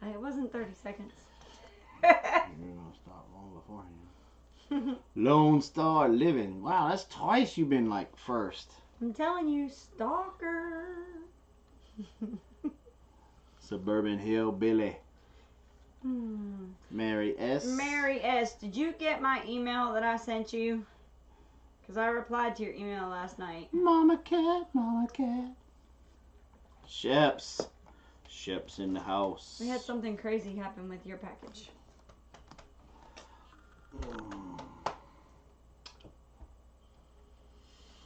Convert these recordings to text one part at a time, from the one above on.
It wasn't 30 seconds. You're gonna stop long beforehand. Lone Star Living. Wow, that's twice you've been like first. I'm telling you, stalker. Suburban Hillbilly. Mary S. Mary S. Did you get my email that I sent you? Because I replied to your email last night. Mama cat, mama cat. Sheps. Sheps in the house. We had something crazy happen with your package.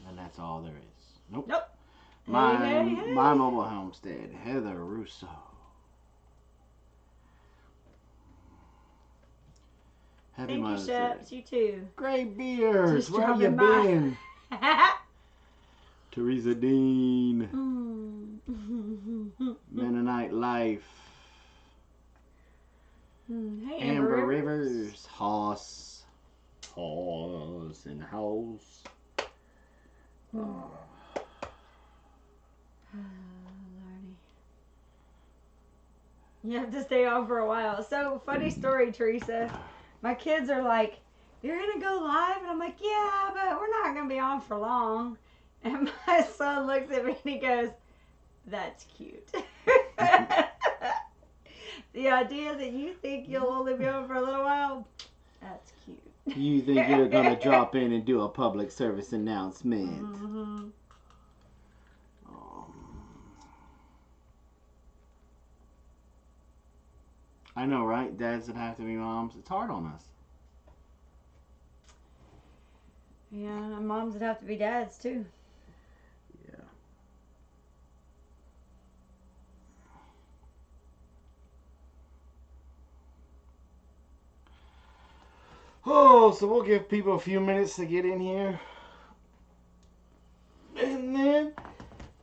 And that's all there is. Nope. Nope. My mobile homestead. Heather Russo. Happy Thank you, Mother's Day. Sheps. You too. Great beers. Just Where you dropping by. been? Teresa Dean. Mennonite Life. Hey, Amber Rivers. Hoss. Hoss in the house. Lordy. You have to stay on for a while. So, funny story, Teresa. My kids are like, "You're going to go live?" And I'm like, "Yeah, but we're not going to be on for long." And my son looks at me and he goes, "That's cute." The idea that you think you'll only be on for a little while, that's cute. You think you're going to drop in and do a public service announcement. Mm-hmm. I know, right? Dads that have to be moms. It's hard on us. Yeah, and moms would have to be dads too. Yeah. Oh, so we'll give people a few minutes to get in here. And then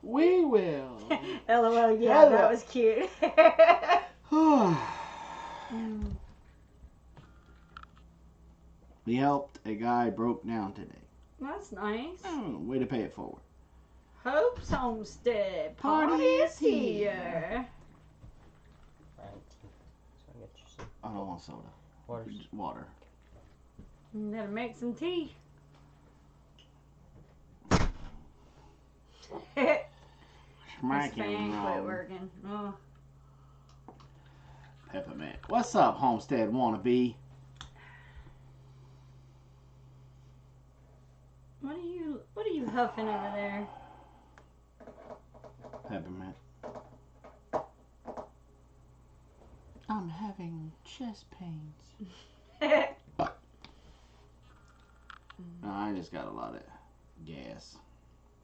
we will. LOL, yeah, that was cute. We helped a guy broke down today. That's nice. Oh, way to pay it forward. Hope's Homestead Party party is is here. I don't want soda. Just water. You better make some tea. His fan quit working. Oh. Peppermint. What's up, Homestead wannabe? What are you huffing over there? Peppermint. I'm having chest pains. No, I just got a lot of gas.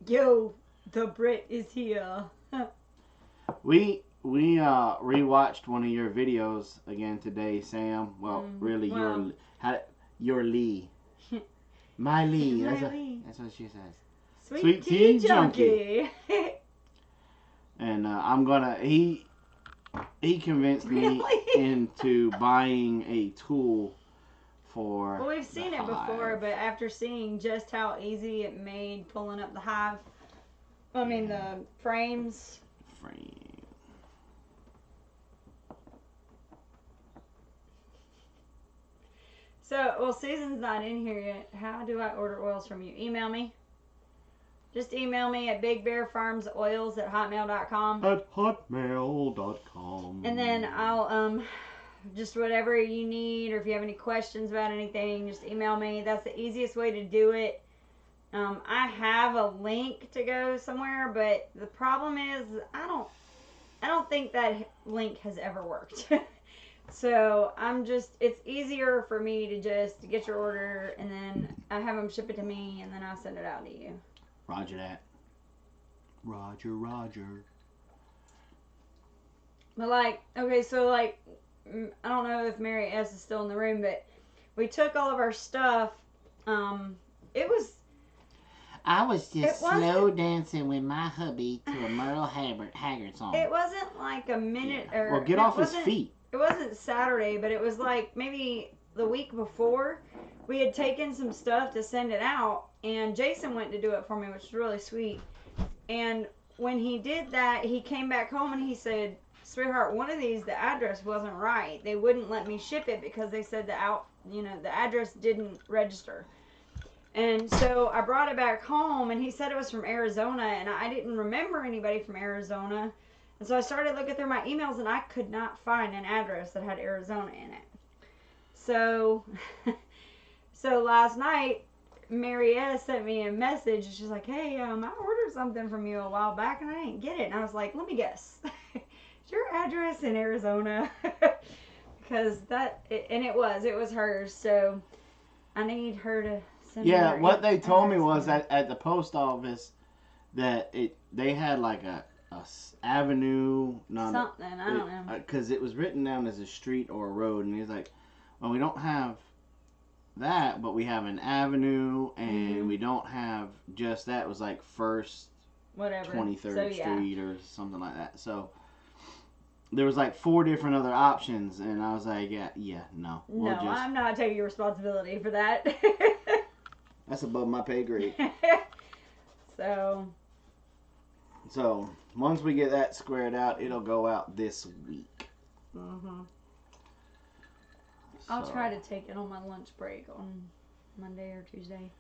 Yo, the Brit is here. We rewatched one of your videos again today, Sam. Well, really, your Lee. My Lee. That's what she says. Sweet tea junkie. And I'm gonna. He convinced me into buying a tool for. Well, we've seen it before, but after seeing just how easy it made pulling up the hive, the frames. So, well, Susan's not in here yet. How do I order oils from you? Email me. Just email me at bigbearfarmsoils@hotmail.com. At hotmail.com. And then I'll, just whatever you need, or if you have any questions about anything, just email me. That's the easiest way to do it. I have a link to go somewhere, but the problem is I don't think that link has ever worked. So it's easier for me to just get your order and then I have them ship it to me and then I'll send it out to you. Roger that. Roger. But okay, so I don't know if Mary S is still in the room, but we took all of our stuff. I was just slow dancing with my hubby to a Merle Haggard song. It wasn't like a minute or... Well, get off his feet. It wasn't Saturday, but it was maybe the week before. We had taken some stuff to send it out, and Jason went to do it for me, which was really sweet. And when he did that, he came back home and he said, "Sweetheart, one of these, the address wasn't right. They wouldn't let me ship it because they said the address didn't register." And so I brought it back home, and he said it was from Arizona, and I didn't remember anybody from Arizona. And so I started looking through my emails, and I could not find an address that had Arizona in it. So, so last night, Mary S sent me a message, and she's like, "Hey, I ordered something from you a while back, and I didn't get it." And I was like, "Let me guess, is your address in Arizona?" Because it was hers. So I need her to send me her what they told me address was now. that at the post office that they had like a avenue, not Something, I don't know. because it was written down as a street or a road, and he's like, "Well, we don't have that, but we have an avenue, and we don't have just that." It was like First Whatever. 23rd So, yeah. Street or something like that. So there was like 4 different other options, and I was like, no. No, I'm not taking responsibility for that. That's above my pay grade. So once we get that squared out, it'll go out this week. I'll try to take it on my lunch break on Monday or Tuesday.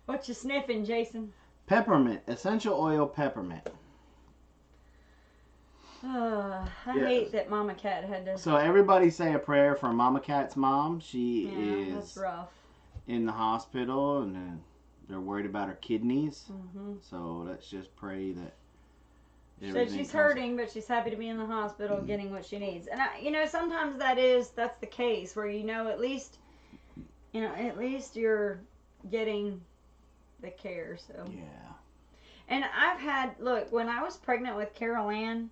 What you sniffing, Jason? Peppermint, essential oil peppermint. I hate that Mama Cat had to. So everybody say a prayer for Mama Cat's mom. She That's is rough. in the hospital, and they're worried about her kidneys. So let's just pray that. She said she's hurting, but she's happy to be in the hospital getting what she needs. And sometimes that's the case where at least you're getting the care. So yeah. And when I was pregnant with Carol Ann,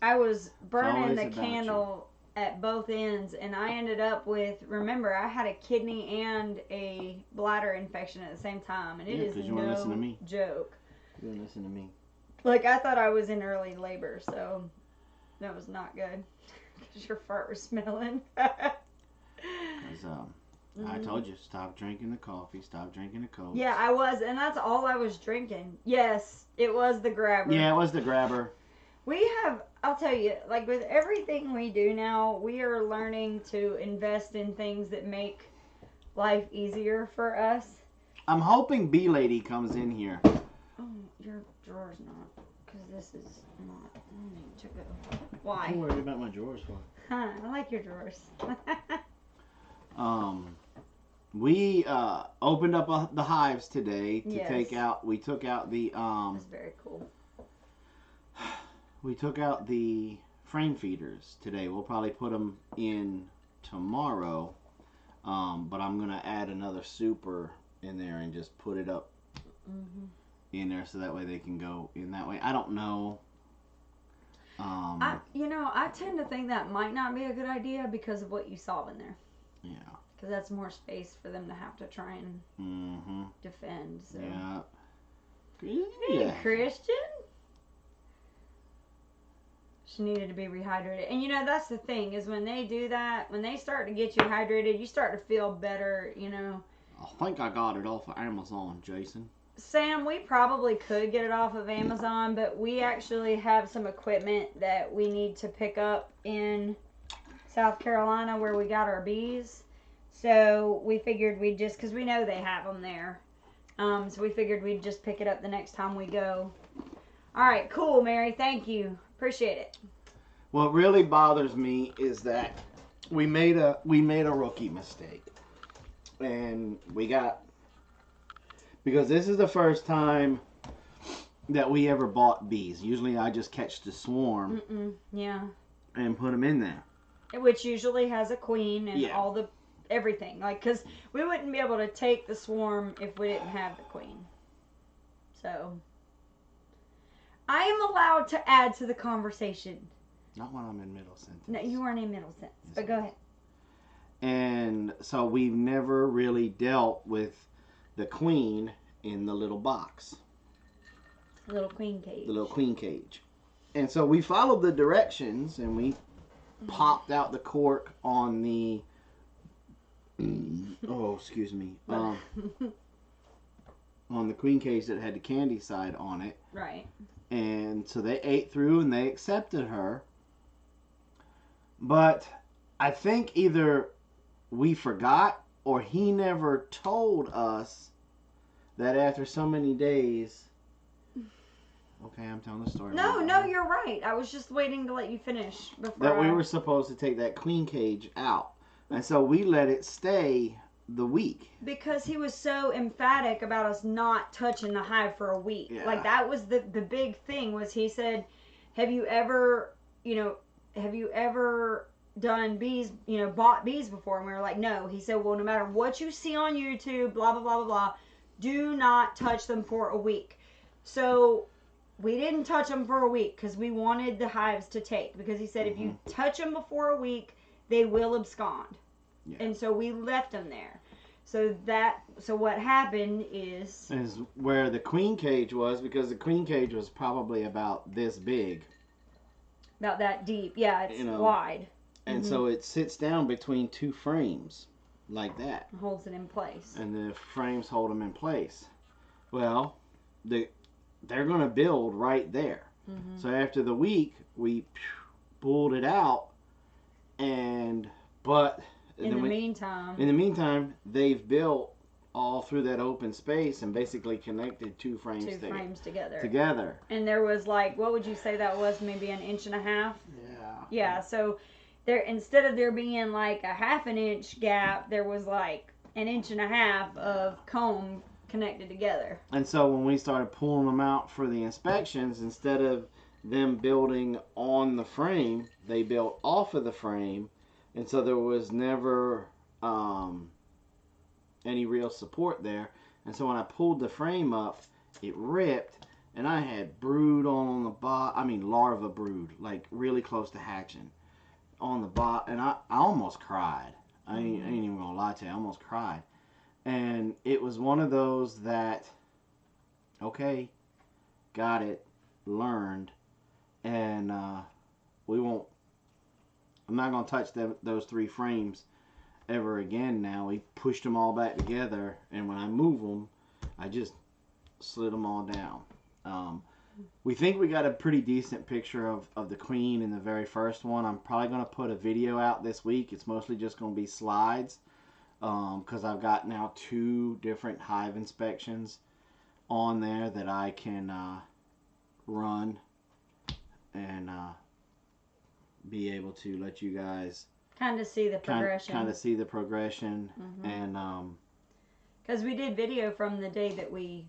I was burning the candle at both ends, and I ended up with, remember, I had a kidney and a bladder infection at the same time, and it is no joke. You wouldn't listen to me. Like, I thought I was in early labor, so that was not good, because your fart was smelling. I told you, stop drinking the coffee, stop drinking the Coke. Yeah, I was, and that's all I was drinking. Yes, it was the grabber. Yeah, it was the grabber. I'll tell you, like with everything we do now, we are learning to invest in things that make life easier for us. I'm hoping B Lady comes in here. Oh, your drawer's not, because this is not. I need to go. Why? I'm worried about my drawers for. Huh, I like your drawers. We opened up the hives today to take out. We took out the. That's very cool. We took out the frame feeders today. We'll probably put them in tomorrow, but I'm gonna add another super in there and just put it up in there so that way they can go in that way. I don't know. I tend to think that might not be a good idea because of what you saw in there. Yeah. Because that's more space for them to have to try and defend. So. Yeah. Hey, Christian. She needed to be rehydrated. And that's the thing, is when they do that, when they start to get you hydrated, you start to feel better, I think I got it off of Amazon, Jason. Sam, we probably could get it off of Amazon, but we actually have some equipment that we need to pick up in South Carolina where we got our bees. So we figured we'd just, because we know they have them there. So we figured we'd just pick it up the next time we go. All right, cool, Mary. Thank you. Appreciate it. What really bothers me is that we made a rookie mistake, and because this is the first time that we ever bought bees. Usually, I just catch the swarm, and put them in there, which usually has a queen and all the everything. Like, because we wouldn't be able to take the swarm if we didn't have the queen. So. I am allowed to add to the conversation. Not when I'm in middle sentence. No, you weren't in middle sentence, but go ahead. And so we've never really dealt with the queen in the little box. The little queen cage. The little queen cage. And so we followed the directions, and we popped out the cork on the... oh, excuse me. on the queen cage that had the candy side on it. Right. And so they ate through and they accepted her. But I think either we forgot or he never told us that after so many days. Okay, I'm telling the story. No, you're right. I was just waiting to let you finish before that we were supposed to take that queen cage out. And so we let it stay the week. Because he was so emphatic about us not touching the hive for a week. Yeah. Like, that was the big thing, was he said, have you ever done bees, bought bees before? And we were like, no. He said, well, no matter what you see on YouTube, blah, blah, blah, blah, blah, do not touch them for a week. So we didn't touch them for a week because we wanted the hives to take. Because he said, if you touch them before a week, they will abscond. Yeah. And so we left them there. So what happened is where the queen cage was, because the queen cage was probably about this big. About that deep. Yeah, it's wide. And so it sits down between two frames like that. It holds it in place. And the frames hold them in place. Well, they're going to build right there. So after the week, we pulled it out, but in the meantime, they've built all through that open space and basically connected two frames together. And there was, like, what would you say that was? Maybe 1.5 inches? Yeah. So there, instead of there being like a 1/2 inch gap, there was like 1.5 inches of comb connected together. And so when we started pulling them out for the inspections, instead of them building on the frame, they built off of the frame. And so there was never any real support there. And so when I pulled the frame up, it ripped, and I had brood on the bottom. I mean, larva brood, like really close to hatching on the bottom. And I almost cried. I ain't even gonna lie to you. I almost cried. And it was one of those that, okay, got it, learned, and I'm not going to touch those 3 frames ever again now. We pushed them all back together, and when I move them, I just slid them all down. We think we got a pretty decent picture of the queen in the very first one. I'm probably going to put a video out this week. It's mostly just going to be slides, because I've got now 2 different hive inspections on there that I can run and be able to let you guys kind of see the progression. And because we did video from the day that we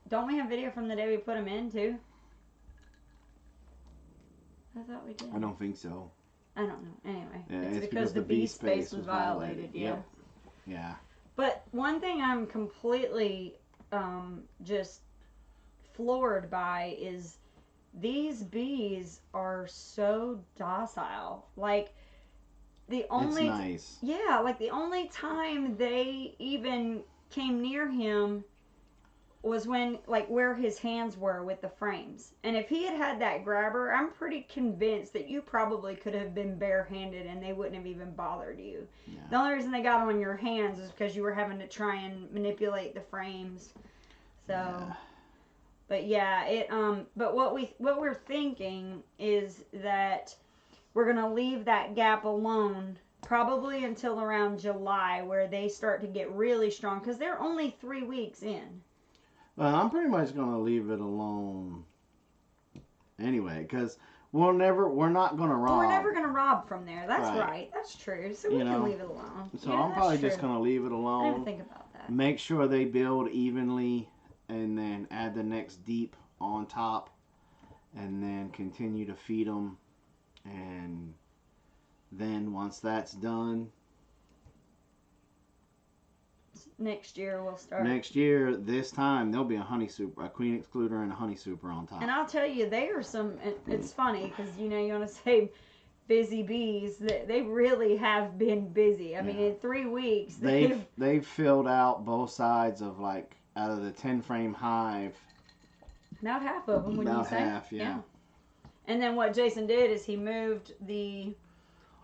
have video from the day we put them in too? I thought we did. I don't think so. I don't know. Anyway, yeah, it's because the bee space was violated. Yep. Yeah. But one thing I'm completely just floored by is these bees are so docile. Like, the only it's nice. Yeah, like the only time they even came near him was when, like, where his hands were with the frames. And if he had had that grabber, I'm pretty convinced that you probably could have been barehanded and they wouldn't have even bothered you. Yeah. The only reason they got on your hands is because you were having to try and manipulate the frames. So, yeah. But yeah, but what we're thinking is that we're gonna leave that gap alone probably until around July, where they start to get really strong, because they're only 3 weeks in. I'm pretty much gonna leave it alone anyway, because we're not gonna rob. We're never gonna rob from there. That's right. That's true. So we can leave it alone. So yeah, I'm probably just gonna leave it alone. I didn't think about that. Make sure they build evenly, and then add the next deep on top, and then continue to feed them. And then once that's done, next year we'll start. Next year, this time, there'll be a queen excluder and a honey super on top. And I'll tell you, they are it's funny, because, you want to say busy bees. They really have been busy. I mean, in 3 weeks. They've filled out both sides of, like, out of the 10-frame hive. About half of them, about half, yeah. And then what Jason did is he moved the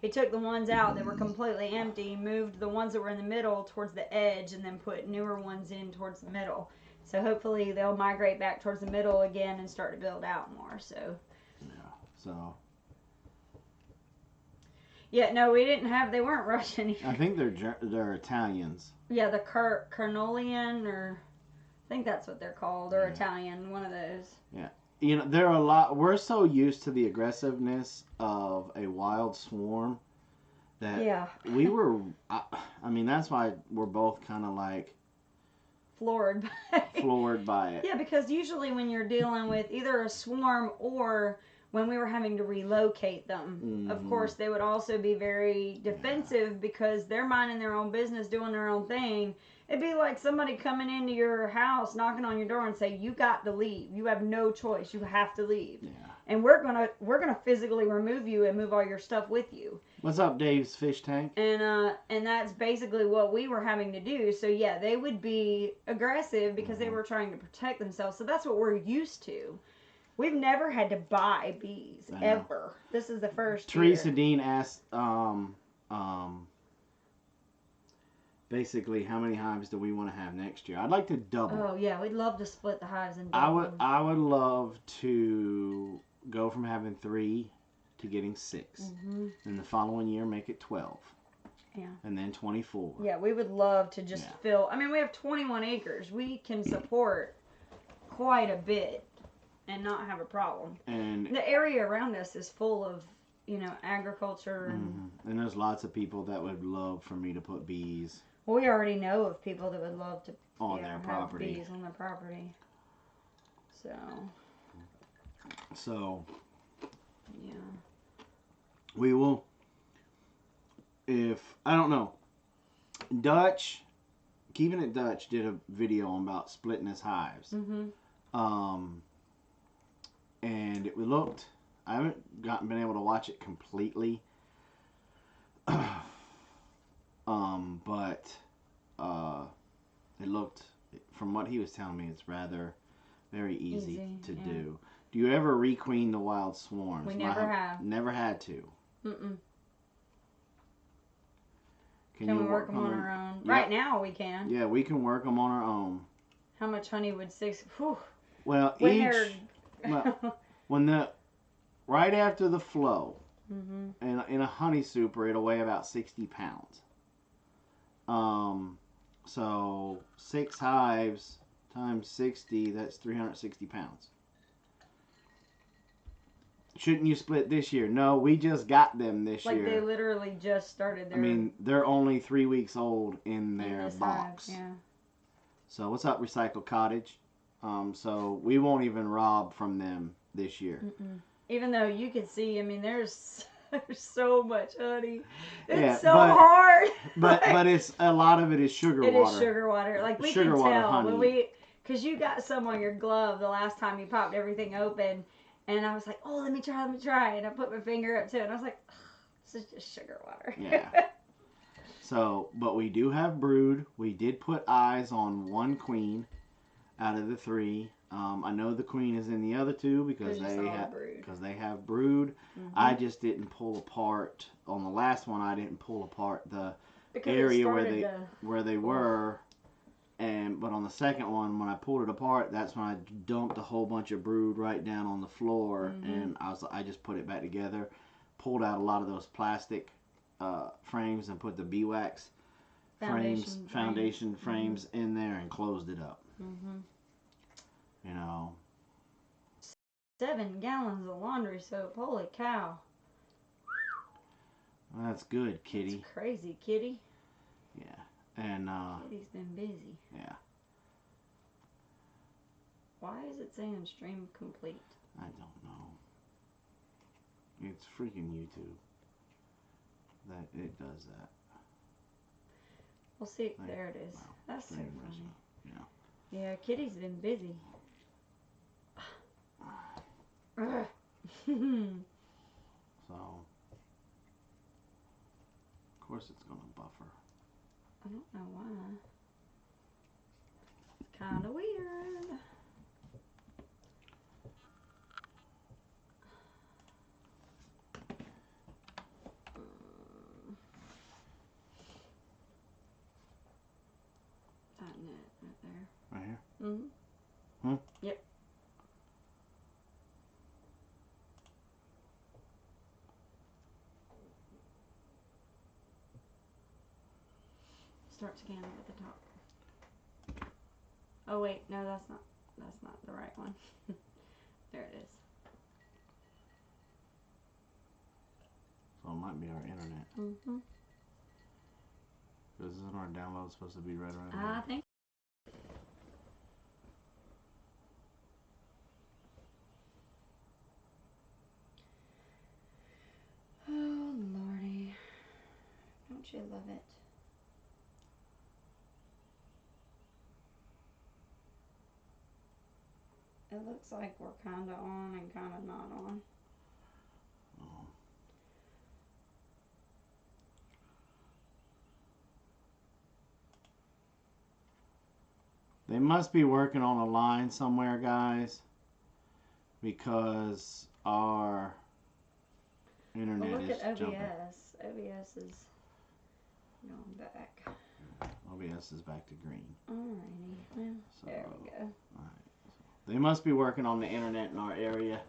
He took the ones out that were completely empty, moved the ones that were in the middle towards the edge, and then put newer ones in towards the middle. So hopefully they'll migrate back towards the middle again and start to build out more. So yeah, so yeah, no, we didn't have. They weren't Russian. I think they're Italians. Yeah, the Carnolian, or I think that's what they're called, or Italian, one of those. Yeah. You know, there are a lot. We're so used to the aggressiveness of a wild swarm that we were. I mean, that's why we're both kind of like floored by it. Yeah, because usually when you're dealing with either a swarm or when we were having to relocate them, of course, they would also be very defensive because they're minding their own business, doing their own thing. It'd be like somebody coming into your house, knocking on your door and say, you got to leave. You have no choice. You have to leave. Yeah. And we're gonna physically remove you and move all your stuff with you. What's up, Dave's fish tank? And that's basically what we were having to do. So yeah, they would be aggressive because they were trying to protect themselves. So that's what we're used to. We've never had to buy bees ever. This is the first Teresa year. Dean asked basically how many hives do we want to have next year. I'd like to double. Oh yeah, we'd love to split the hives and double. I would love to go from having 3 to getting 6. And the following year make it 12. Yeah. And then 24. Yeah, we would love to just fill. I mean, we have 21 acres. We can support quite a bit and not have a problem. And the area around us is full of, agriculture. And there's lots of people that would love for me to put bees. Well, we already know of people that would love to on their property. Bees on their property. So. Yeah. We will. I don't know. Dutch, Keeping It Dutch did a video about splitting his hives. And it looked, I haven't been able to watch it completely. But it looked, from what he was telling me, it's very easy to do. Do you ever requeen the wild swarms? We never have. Never had to. Can we work them on our own? Yep. Right now we can. Yeah, we can work them on our own. How much honey would 6? Whew. Well, right after the flow, in a honey super, it'll weigh about 60 pounds. So 6 hives times 60, that's 360 pounds. Shouldn't you split this year? No, we just got them this year. Like they literally just started their... I mean, they're only 3 weeks old in their box. Hive, yeah. So what's up, Recycle Cottage? So we won't even rob from them this year. Even though you can see, I mean, there's so much honey. It's hard. But it's a lot of it is sugar water. It is sugar water. Like we can tell when because you got some on your glove the last time you popped everything open. And I was like, oh, let me try. And I put my finger up to it. And I was like, this is just sugar water. Yeah. So, but we do have brood. We did put eyes on 1 queen out of the 3. I know the queen is in the other 2 because they have brood. I just didn't pull apart. On the last one, I didn't pull apart the area where they were. But on the second one, when I pulled it apart, that's when I dumped a whole bunch of brood right down on the floor, and I just put it back together, pulled out a lot of those plastic frames and put the beeswax foundation frames in there and closed it up. 7 gallons of laundry soap. Holy cow! That's good, Kitty. That's crazy, Kitty. Yeah. And Kitty's been busy. Yeah. Why is it saying stream complete? I don't know. It's freaking YouTube that it does that. We'll see. There it is. Wow. That's so funny. Yeah. Yeah, Kitty's been busy. So, of course it's gonna buffer. I don't know why. It's kind of weird. Yep. Start scanning at the top. Oh wait, no, that's not the right one. There it is. So it might be our internet. Mm-hmm. Isn't our download supposed to be right around I here? think. Oh lordy, don't you love it? It looks like we're kind of on and kind of not on. Oh. They must be working on a line somewhere, guys, because our internet Well, look is at OBS. jumping. OBS is going back. OBS is back to green. Alrighty, well, So, there we go. Alright. So they must be working on the internet in our area.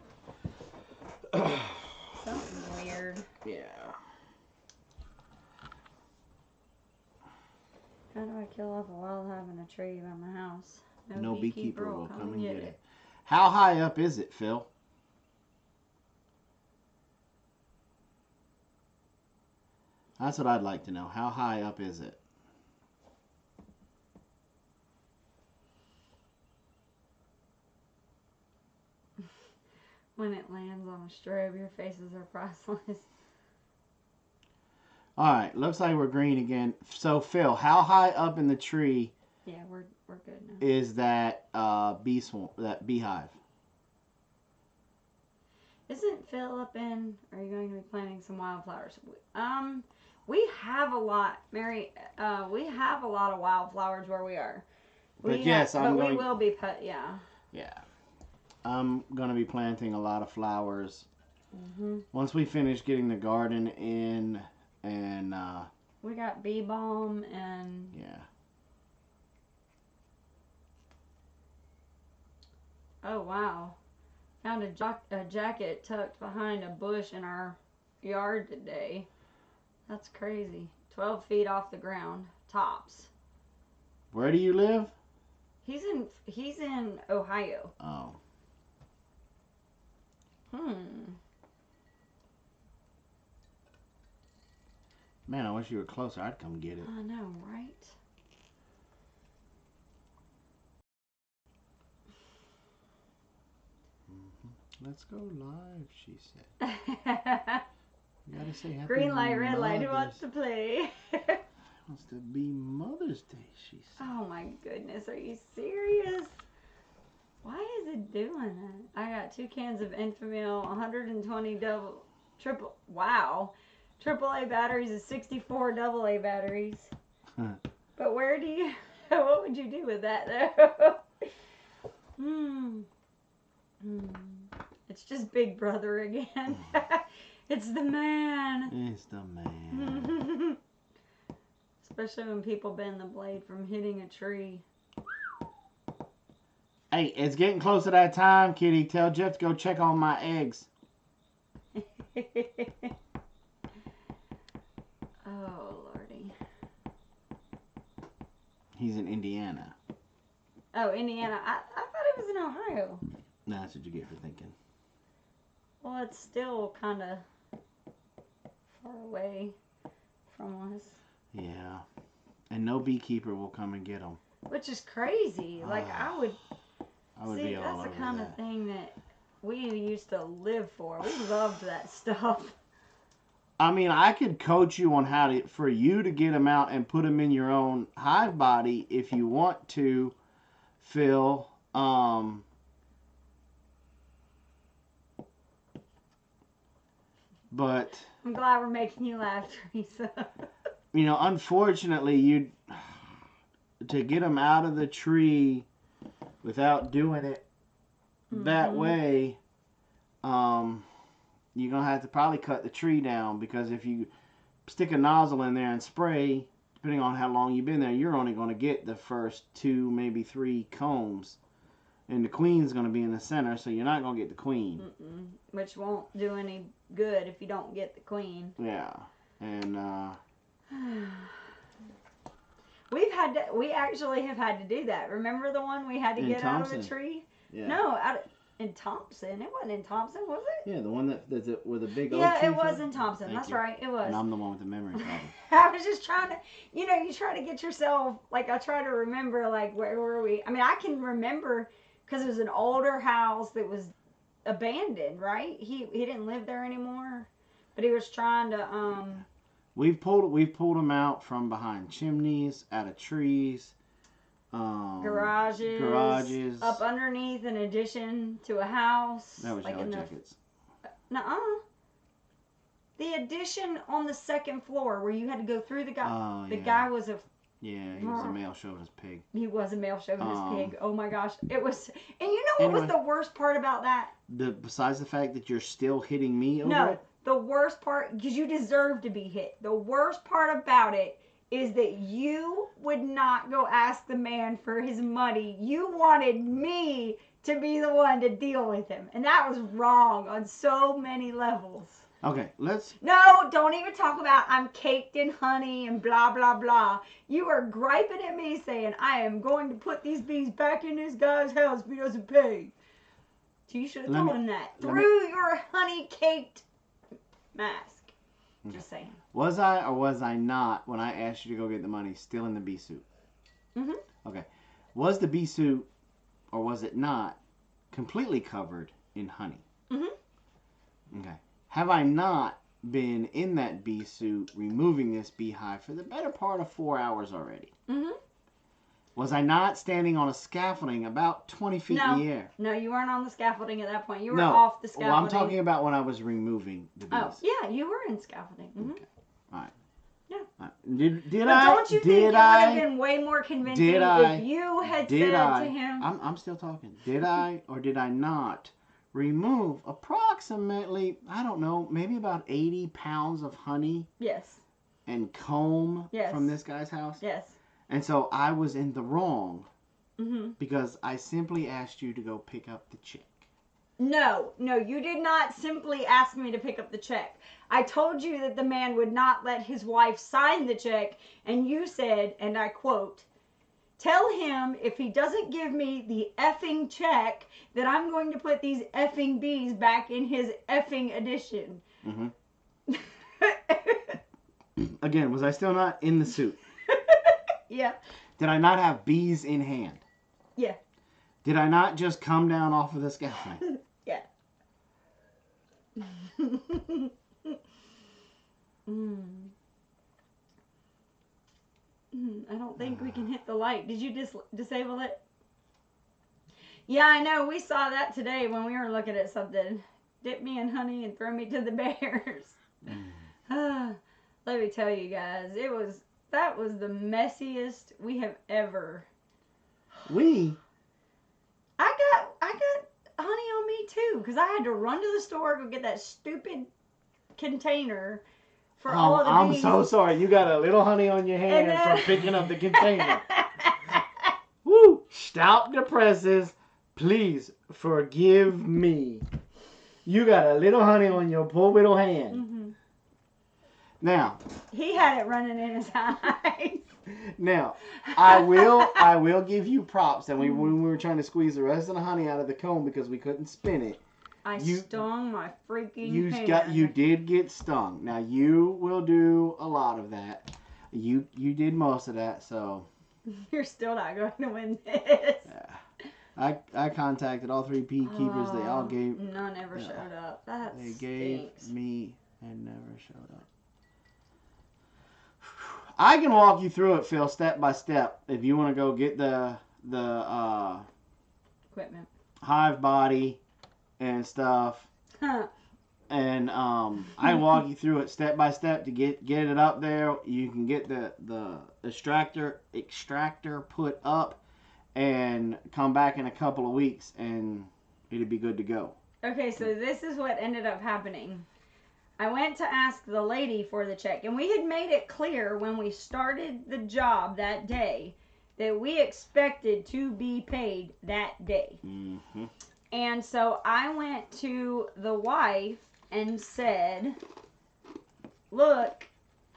Something weird. Yeah. How do I kill off a wild hive in a tree by my house? No beekeeper will come and get it. it. How high up is it, Phil? That's what I'd like to know. How high up is it? When it lands on a strobe, your faces are priceless. Alright, looks like we're green again. So, Phil, how high up in the tree Yeah, we're good now. is that that beehive? Isn't Phil up in? Are you going to be planting some wildflowers? We have a lot, Mary. We have a lot of wildflowers where we are. But yes, we will be yeah. Yeah. I'm going to be planting a lot of flowers. Mm-hmm. Once we finish getting the garden in and we got bee balm and yeah. Oh wow. Found a jacket tucked behind a bush in our yard today. That's crazy. 12 feet off the ground, tops. Where do you live? He's in Ohio. Oh. Man, I wish you were closer. I'd come get it. I know, right? Let's go live, she said. You gotta say happy Green light, red light. Who Mother's- wants to play? Wants to be Mother's Day, she said. Oh my goodness, are you serious? Why is it doing that? I got 2 cans of Enfamil, 120 triple. Wow, AAA batteries is 64 AA batteries. But where do you? What would you do with that though? It's just Big Brother again. It's the man. It's the man. Especially when people bend the blade from hitting a tree. Hey, it's getting close to that time, Kitty. Tell Jeff to go check on my eggs. Oh, Lordy. He's in Indiana. Oh, Indiana. I thought it was in Ohio. Nah, that's what you get for thinking. Well, it's still kind of far away from us. Yeah. And no beekeeper will come and get them. Which is crazy. Like, I would see, be all that's the over kind that. of thing that we used to live for. We loved that stuff. I mean, I could coach you on how for you to get them out and put them in your own hive body if you want to, Phil. But I'm glad we're making you laugh, Teresa. You know, unfortunately, to get them out of the tree without doing it that way, you're gonna have to probably cut the tree down, because if you stick a nozzle in there and spray, depending on how long you've been there, you're only going to get the first 2, maybe 3 combs. And the queen's going to be in the center, so you're not going to get the queen. Which won't do any good if you don't get the queen. Yeah. And, we actually have had to do that. Remember the one we had to get out of the tree? Yeah. No, in Thompson. It wasn't in Thompson, was it? Yeah, the one that's with a big oak tree. Yeah, it was in Thompson. That's right. It was. And I'm the one with the memory problem. I was just trying to, you try to get yourself, like, I try to remember, like, where were we? I mean, I can remember because it was an older house that was abandoned, right? He didn't live there anymore, but he was trying to, We've pulled them out from behind chimneys, out of trees, garages, up underneath an addition to a house. That was like Yellow Jackets. Nuh-uh. The addition on the second floor where you had to go through the guy. Oh, the guy was a. Yeah, he was a male chauvinist pig. He was a male chauvinist pig. Oh my gosh, it was. And you know what was the worst part about that? Besides the fact that you're still hitting me over it. The worst part, because you deserve to be hit. The worst part about it is that you would not go ask the man for his money. You wanted me to be the one to deal with him. And that was wrong on so many levels. Okay, let's... No, don't even talk about I'm caked in honey and blah, blah, blah. You are griping at me saying, I am going to put these bees back in this guy's house if he doesn't pay. So you should have told him that. Through your honey-caked mask. Okay. Just saying. Was I or was I not, when I asked you to go get the money, still in the bee suit? Mm-hmm. Okay. Was the bee suit, or was it not, completely covered in honey? Mm-hmm. Okay. Have I not been in that bee suit removing this beehive for the better part of 4 hours already? Mm-hmm. Was I not standing on a scaffolding about 20 feet in the air? No, you weren't on the scaffolding at that point. You were off the scaffolding. Well, I'm talking about when I was removing the bees. Oh, yeah, you were in scaffolding. Mm-hmm. Okay. All right. Yeah. All right. Did but I? Don't you think it would have been way more convincing if you had said to him... I'm still talking. Did I or did I not remove approximately, I don't know, maybe about 80 pounds of honey? Yes. And comb from this guy's house? Yes. And so I was in the wrong because I simply asked you to go pick up the check. No, you did not simply ask me to pick up the check. I told you that the man would not let his wife sign the check, and you said, and I quote, tell him if he doesn't give me the effing check that I'm going to put these effing bees back in his effing addition. Mm-hmm. Again, was I still not in the suit? Yeah. Did I not have bees in hand? Yeah. Did I not just come down off of the scaffolding? Yeah. I don't think we can hit the light. Did you disable it? Yeah, I know. We saw that today when we were looking at something. Dip me in honey and throw me to the bears. Let me tell you guys, that was the messiest we have ever. I got honey on me too, because I had to run to the store, go get that stupid container for all of the bees. I'm so sorry. You got a little honey on your hand from picking up the container. Woo! Stop the presses. Please forgive me. You got a little honey on your poor little hand. Mm-hmm. Now. He had it running in his eyes. Now, I will give you props. And when we were trying to squeeze the rest of the honey out of the comb because we couldn't spin it. I stung my freaking hand. You did get stung. Now, you will do a lot of that. You did most of that, so. You're still not going to win this. Yeah. I contacted all 3 beekeepers. They all gave. None ever showed up. That They stinks. gave me and never showed up. I can walk you through it, Phil, step by step. If you want to go get the equipment, hive body, and stuff, and I walk you through it step by step to get it up there. You can get the extractor put up, and come back in a couple of weeks, and it'll be good to go. Okay, so this is what ended up happening. I went to ask the lady for the check, and we had made it clear when we started the job that day that we expected to be paid that day. Mm-hmm. And so I went to the wife and said, look,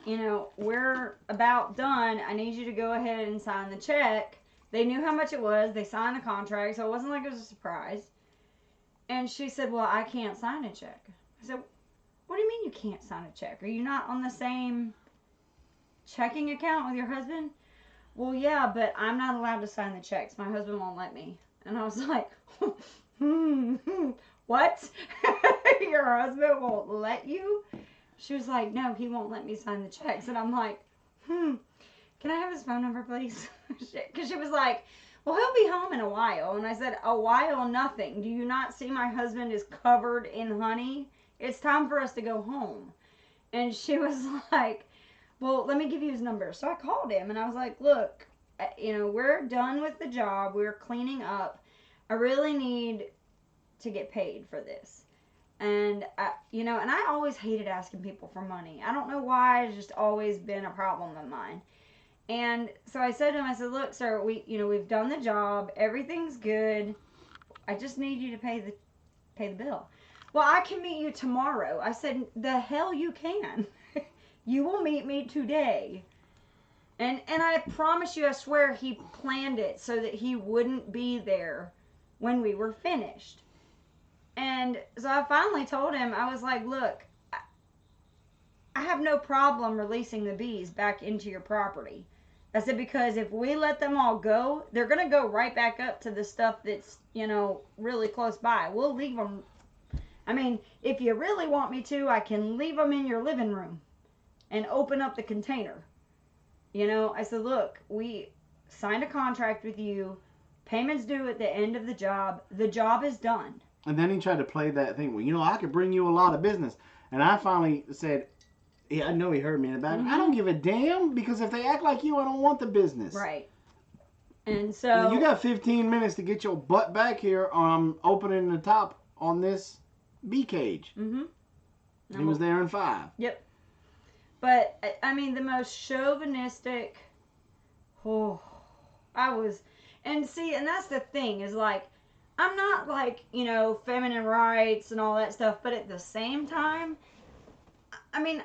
you know, we're about done. I need you to go ahead and sign the check. They knew how much it was. They signed the contract, so it wasn't like it was a surprise. And she said, well, I can't sign a check. I said, what do you mean you can't sign a check? Are you not on the same checking account with your husband? Well, yeah, but I'm not allowed to sign the checks. My husband won't let me. And I was like, what? Your husband won't let you? She was like, no, he won't let me sign the checks. And I'm like, can I have his phone number, please? Because she was like, well, he'll be home in a while. And I said, a while, nothing. Do you not see my husband is covered in honey? It's time for us to go home. And she was like, well, let me give you his number. So I called him and I was like, look, you know, we're done with the job. We're cleaning up. I really need to get paid for this. And, you know, and I always hated asking people for money. I don't know why. It's just always been a problem of mine. And so I said to him, I said, look, sir, we've done the job. Everything's good. I just need you to pay the bill. Well, I can meet you tomorrow. I said, the hell you can. You will meet me today. And I promise you, I swear he planned it so that he wouldn't be there when we were finished. And so I finally told him, I was like, look, I have no problem releasing the bees back into your property. I said, because if we let them all go, they're going to go right back up to the stuff that's, you know, really close by. We'll leave them. I mean, if you really want me to, I can leave them in your living room and open up the container. You know, I said, look, we signed a contract with you. Payment's due at the end of the job. The job is done. And then he tried to play that thing, well, you know, I could bring you a lot of business. And I finally said, yeah, I know he heard me in the back. I don't give a damn, because if they act like you, I don't want the business. Right. And so you got 15 minutes to get your butt back here. Opening the top on this bee cage. Mm-hmm. He was there in 5. Yep. But I mean, the most chauvinistic. Oh, and that's the thing is like, I'm not like, you know, feminine rights and all that stuff, but at the same time, I mean,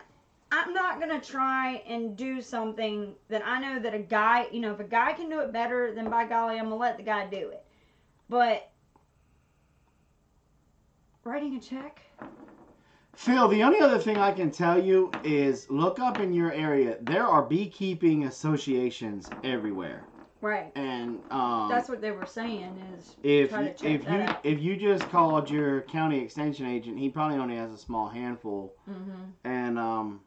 I'm not going to try and do something that I know that a guy, you know, if a guy can do it better, then by golly, I'm going to let the guy do it. But writing a check? Phil, the only other thing I can tell you is look up in your area. There are beekeeping associations everywhere. Right. And that's what they were saying is if you just called your county extension agent, he probably only has a small handful. Mm-hmm. And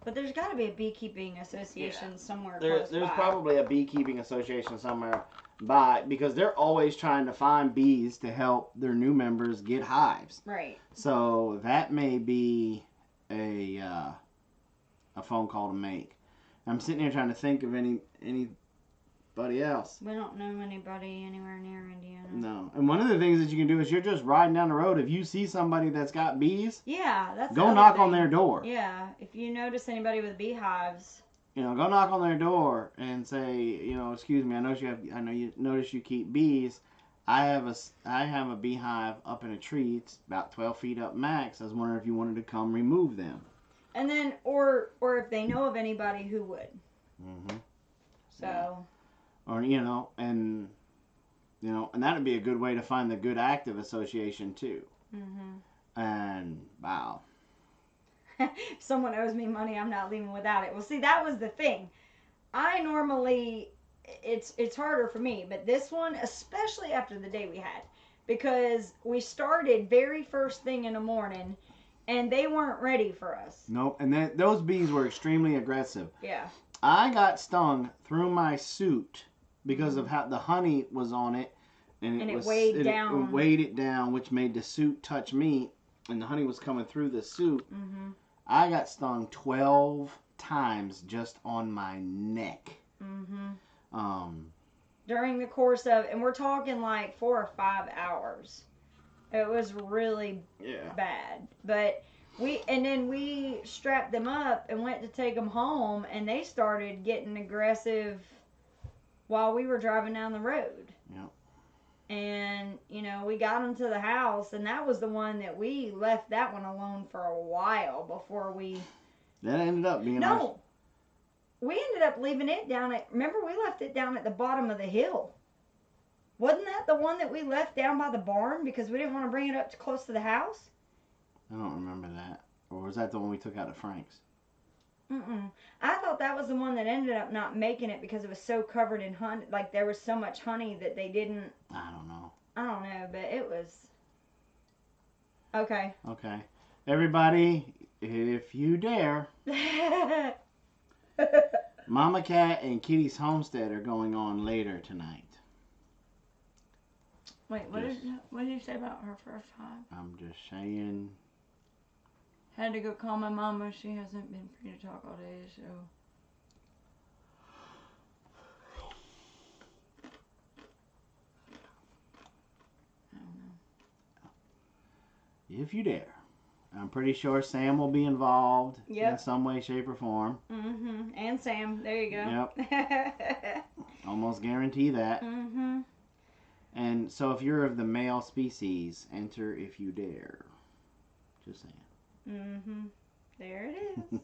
but there's got to be a beekeeping association somewhere there's close by. probably a beekeeping association somewhere by, because they're always trying to find bees to help their new members get hives. Right. So that may be a phone call to make. I'm sitting here trying to think of anybody else. We don't know anybody anywhere near Indiana. No. And one of the things that you can do is you're just riding down the road. If you see somebody that's got bees, that's go knock on their door. Yeah. If you notice anybody with beehives, you know, go knock on their door and say, you know, excuse me, I know you notice you keep bees. I have a beehive up in a tree. It's about 12 feet up max. I was wondering if you wanted to come remove them. And then, or if they know of anybody who would. Mm-hmm. So. Yeah. Or, and that would be a good way to find the Good Active Association, too. Mm-hmm. And, wow. Someone owes me money, I'm not leaving without it. Well, see, that was the thing. I normally, it's harder for me, but this one, especially after the day we had, because we started very first thing in the morning, and they weren't ready for us. Nope, and those bees were extremely aggressive. Yeah. I got stung through my suit because of how the honey was on it, and it weighed down. It weighed it down, which made the suit touch me, and the honey was coming through the suit. Mm-hmm. I got stung 12 times just on my neck. Mm-hmm. During the course of, and we're talking like 4 or 5 hours. It was really bad, but then we strapped them up and went to take them home, and they started getting aggressive while we were driving down the road. Yep. And, we got into the house, and that was the one that we left that one alone for a while before we... That ended up being... No! We ended up leaving it down at... Remember, we left it down at the bottom of the hill. Wasn't that the one that we left down by the barn because we didn't want to bring it up close to the house? I don't remember that. Or was that the one we took out of Frank's? I thought that was the one that ended up not making it because it was so covered in honey. Like, there was so much honey that they didn't... I don't know, but it was... Okay. Okay. Everybody, if you dare, Mama Cat and Kitty's Homestead are going on later tonight. Wait, what did you say about her first time? I'm just saying... Had to go call my mama. She hasn't been free to talk all day, so... I don't know. If you dare. I'm pretty sure Sam will be involved in some way, shape, or form. And Sam. There you go. Yep. Almost guarantee that. And so if you're of the male species, enter if you dare. Just saying. There it is.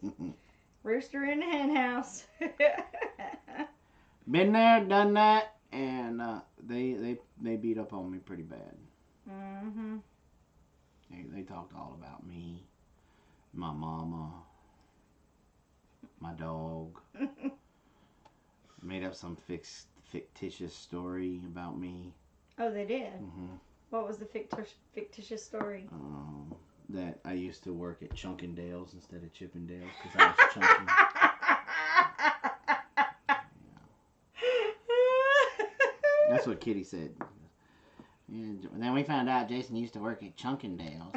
Rooster in the hen house. Been there, done that, and they beat up on me pretty bad. They talked all about me, my mama, my dog. Made up some fictitious story about me. Oh, they did? What was the fictitious story? That I used to work at Chunkendale's instead of Chippendale's because I was chunky. That's what Kitty said. And then we found out Jason used to work at Chunkendale's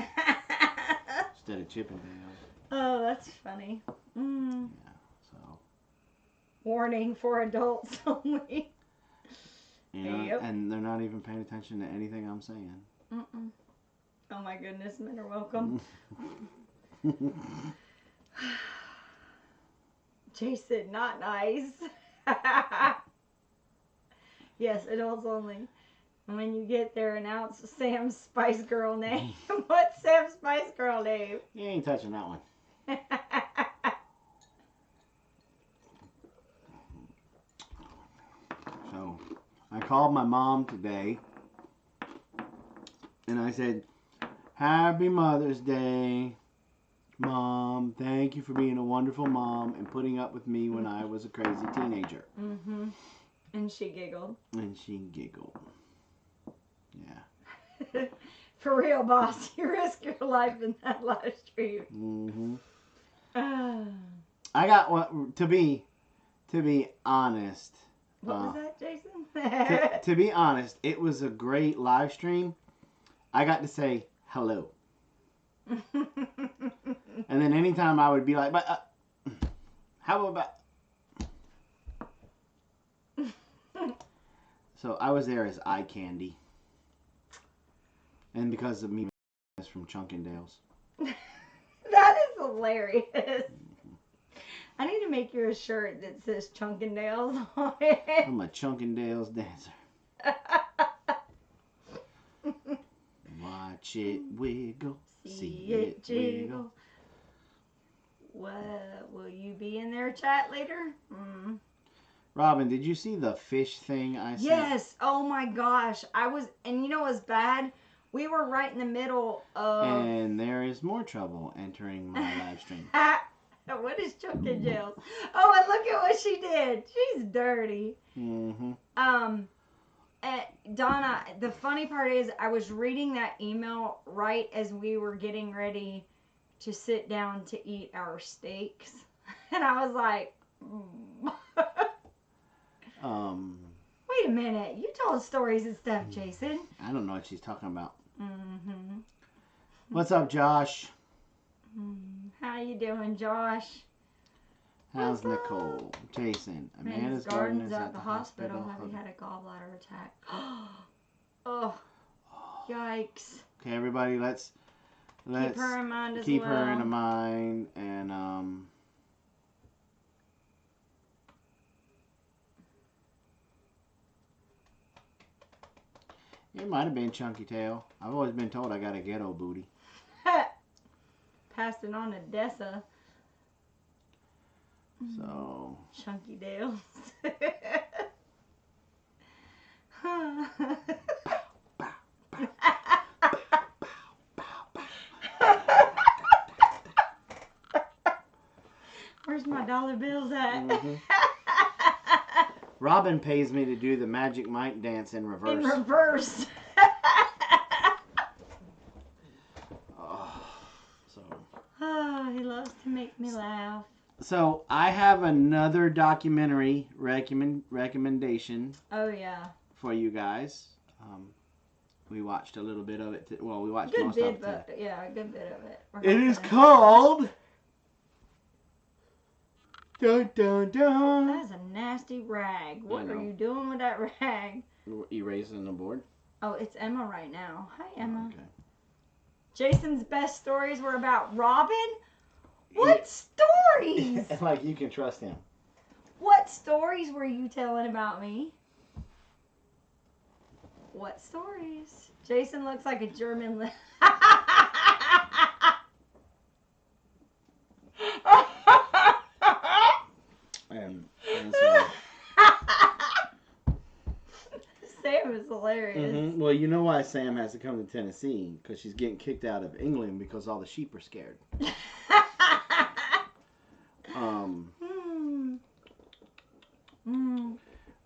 instead of Chippendale's. Oh, that's funny. Yeah, so. Warning for adults only. And they're not even paying attention to anything I'm saying. Oh my goodness, men are welcome. Jason, not nice. Yes, adults only. When you get there, announce Sam's Spice Girl name. What's Sam's Spice Girl name? You ain't touching that one. So, I called my mom today, and I said, Happy Mother's Day, Mom. Thank you for being a wonderful mom and putting up with me when I was a crazy teenager. And she giggled. Yeah. For real, boss. You risk your life in that live stream. I got what to be honest. What was that, Jason? to be honest, it was a great live stream. I got to say hello. And then anytime I would be like, but how about... So I was there as eye candy. And because of me from Chunkendale's. That is hilarious. I need to make you a shirt that says Chunkendale's on it. I'm a Chunkendale's dancer. Watch it wiggle. See it jiggle. What? Will you be in their chat later? Robin, did you see the fish thing I sent? Yes. Oh my gosh. And you know what's bad? We were right in the middle of... And there is more trouble entering my live stream. What is Chunkendale's? Oh, and look at what she did. She's dirty. Donna, the funny part is I was reading that email right as we were getting ready to sit down to eat our steaks. And I was like... Wait a minute. You told stories and stuff, Jason. I don't know what she's talking about. What's up, Josh? How you doing, Josh? How's Nicole? Jason. Amanda's garden is at the hospital. Have you had a gallbladder attack? Oh, yikes. Okay, everybody, let's keep her in mind as keep well. her in mind, and It might have been Chunky Tail. I've always been told I got a ghetto booty. Passed it on to Dessa. So. Chunky Dales. Where's my dollar bills at? Mm-hmm. Robin pays me to do the Magic Mike dance in reverse. In reverse. Oh, he loves to make me laugh. So I have another documentary recommendation. Oh yeah. For you guys. We watched a little bit of it. Well, we watched good most bit, of it. but yeah, a good bit of it. It is called. Dun dun dun. That is a nasty rag. What are you doing with that rag? Erasing the board. Oh, it's Emma right now. Hi, Emma. Okay. Jason's best stories were about Robin? What stories? Like you can trust him. What stories were you telling about me? What stories? Jason looks like a German. and so. Sam is hilarious. Mm-hmm. Well, you know why Sam has to come to Tennessee? Because she's getting kicked out of England because all the sheep are scared.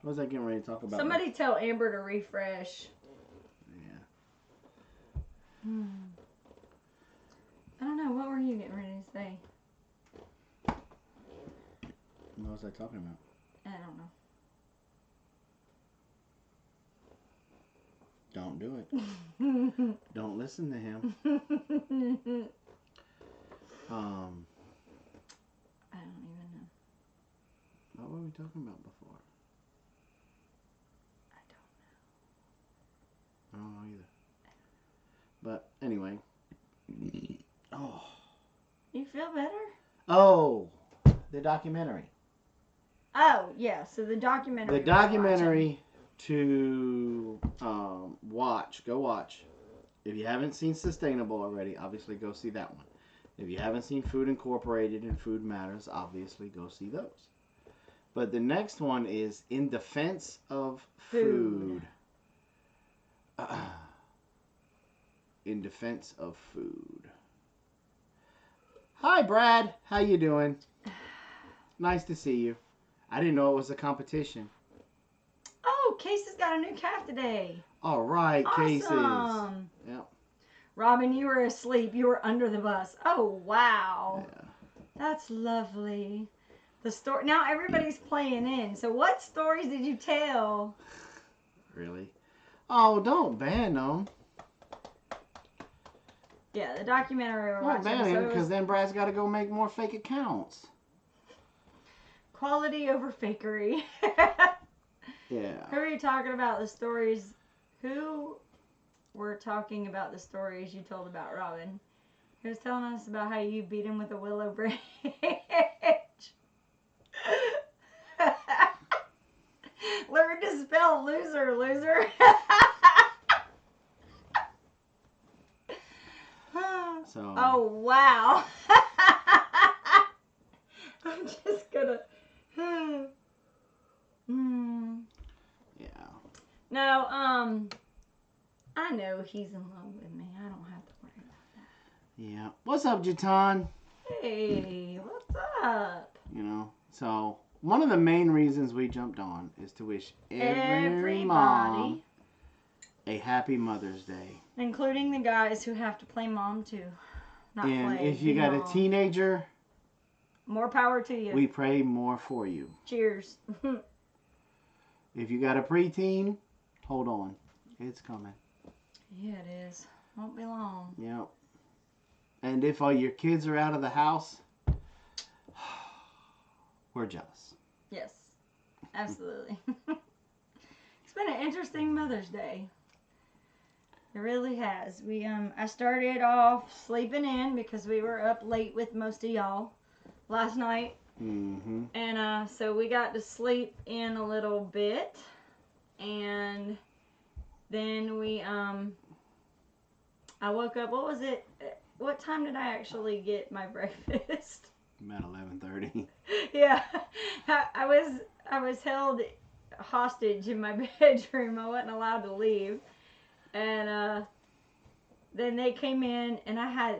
What was I getting ready to talk about? Somebody tell Amber to refresh. Yeah. I don't know. What were you getting ready to say? What was I talking about? I don't know. Don't do it. Don't listen to him. I don't even know. What were we talking about before? I don't know either. But anyway. Oh. You feel better? Oh, the documentary. Oh, yeah. So the documentary. The documentary to watch. Go watch. If you haven't seen Sustainable already, obviously go see that one. If you haven't seen Food Incorporated and Food Matters, obviously go see those. But the next one is In Defense of Food. In Defense of Food. Hi, Brad. How you doing? Nice to see you. I didn't know it was a competition. Oh, Casey's got a new calf today. All right, awesome. Casey's. Yep. Robin, you were asleep. You were under the bus. Oh, wow. Yeah. That's lovely. The story. Now everybody's playing in. So what stories did you tell? Really? Oh, don't ban them. Yeah, the documentary we're Don't watching. ban him because then Brad's got to go make more fake accounts. Quality over fakery. Yeah. Who are you talking about the stories? Who were talking about the stories you told about Robin? He was telling us about how you beat him with a willow branch. Learn to spell loser, loser. So. Oh, wow. I'm just gonna. Yeah. No, I know he's in love with me. I don't have to worry about that. Yeah. What's up, Jatan? Hey, what's up? You know, so one of the main reasons we jumped on is to wish every mom a happy Mother's Day. Including the guys who have to play mom too. Not and play, if you got mom. a teenager, more power to you. We pray more for you. Cheers. If you got a preteen, hold on. It's coming. Yeah, it is. Won't be long. Yep. And if all your kids are out of the house, we're jealous. Yes. Absolutely. It's been an interesting Mother's Day. It really has. I started off sleeping in because we were up late with most of y'all last night. Mm-hmm. And so we got to sleep in a little bit. And then we I woke up. What was it? What time did I actually get my breakfast? About 11:30. Yeah, I was held hostage in my bedroom. I wasn't allowed to leave, and then they came in, and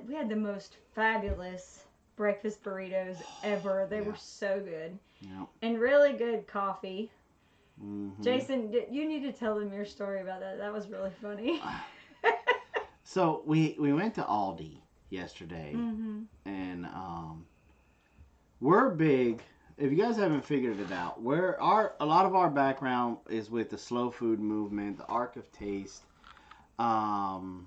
we had the most fabulous breakfast burritos ever. They were so good. Yeah. And really good coffee. Mm-hmm. Jason, you need to tell them your story about that. That was really funny. So we went to Aldi yesterday, Mm-hmm. and we're big. If you guys haven't figured it out, a lot of our background is with the slow food movement, the Arc of Taste, and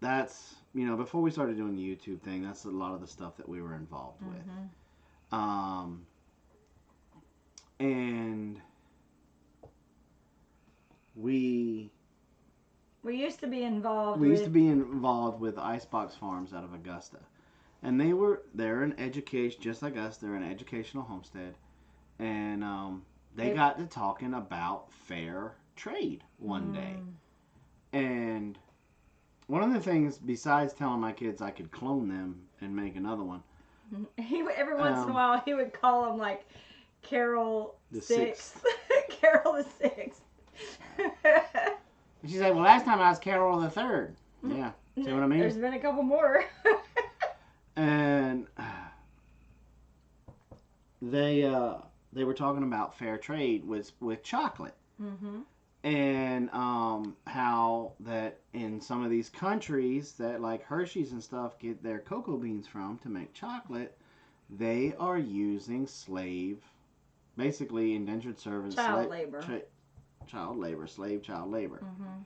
that's, before we started doing the YouTube thing, that's a lot of the stuff that we were involved with. And we used to be involved with Icebox Farms out of Augusta. And they're an education, just like us, they're an educational homestead. And they got to talking about fair trade one day. And one of the things, besides telling my kids I could clone them and make another one, every once in a while he would call them like Carol the Sixth. Carol the Sixth. She's like, well, last time I was Carol the Third. Yeah, see what I mean? There's been a couple more. And they were talking about fair trade with chocolate. Mm-hmm. And how that in some of these countries that like Hershey's and stuff get their cocoa beans from to make chocolate, they are using basically indentured servants, child labor. Slave child labor. Mm-hmm.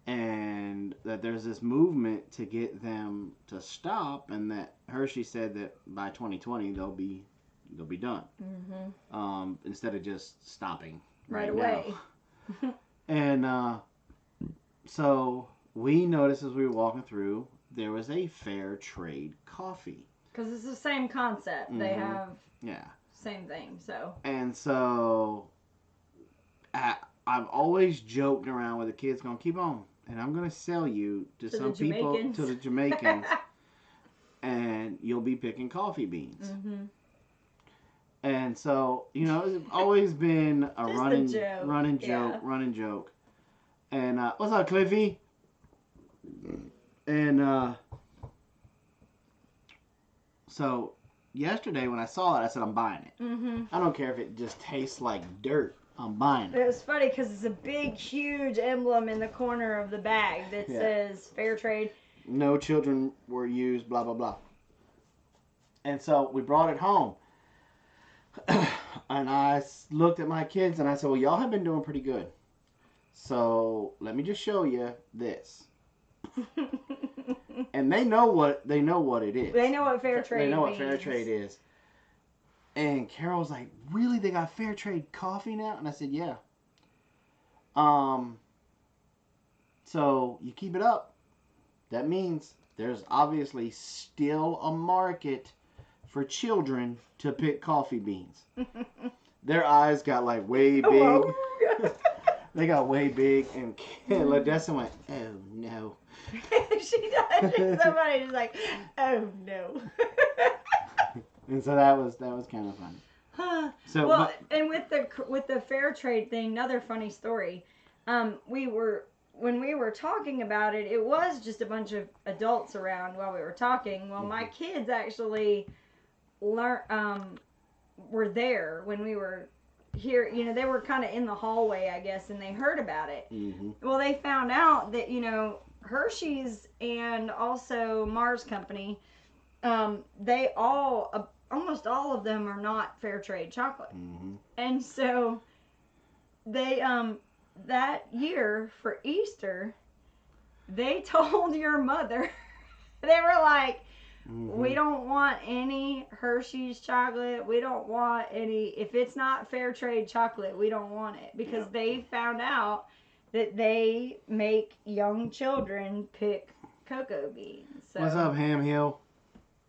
And that there's this movement to get them to stop, and that Hershey said that by 2020 they'll be done. Mm-hmm. Instead of just stopping right away. And so we noticed as we were walking through, there was a fair trade coffee. Because it's the same concept. Mm-hmm. They have same thing. So. And so I've always joked around with the kids going, keep on. And I'm going to sell you to some people, to the Jamaicans, and you'll be picking coffee beans. Mm-hmm. And so, it's always been a running joke. And what's up, Cliffy? And so yesterday when I saw that, I said, I'm buying it. Mm-hmm. I don't care if it just tastes like dirt. I'm buying it. It was funny because it's a big, huge emblem in the corner of the bag that says fair trade. No children were used, blah, blah, blah. And so we brought it home. And I looked at my kids and I said, well, y'all have been doing pretty good. So let me just show you this. And they know what it is. They know what fair trade means. What fair trade is. And Carol's like, really? They got fair trade coffee now? And I said, yeah. So you keep it up. That means there's obviously still a market for children to pick coffee beans. Their eyes got like way big. Oh, they got way big, and Ladessa went, oh no. She does. Somebody just like, oh no. And so that was kind of funny. Huh. So, and with the fair trade thing, another funny story. When we were talking about it, it was just a bunch of adults around while we were talking. Well, my kids actually were there when we were here. They were kind of in the hallway, I guess, and they heard about it. Mm-hmm. Well, they found out that Hershey's and also Mars Company, they almost all of them are not fair trade chocolate. Mm-hmm. And so they that year for Easter, they told your mother, they were like, we don't want any Hershey's chocolate. We don't want any, if it's not fair trade chocolate, we don't want it. Because they found out that they make young children pick cocoa beans. So, what's up, Ham Hill?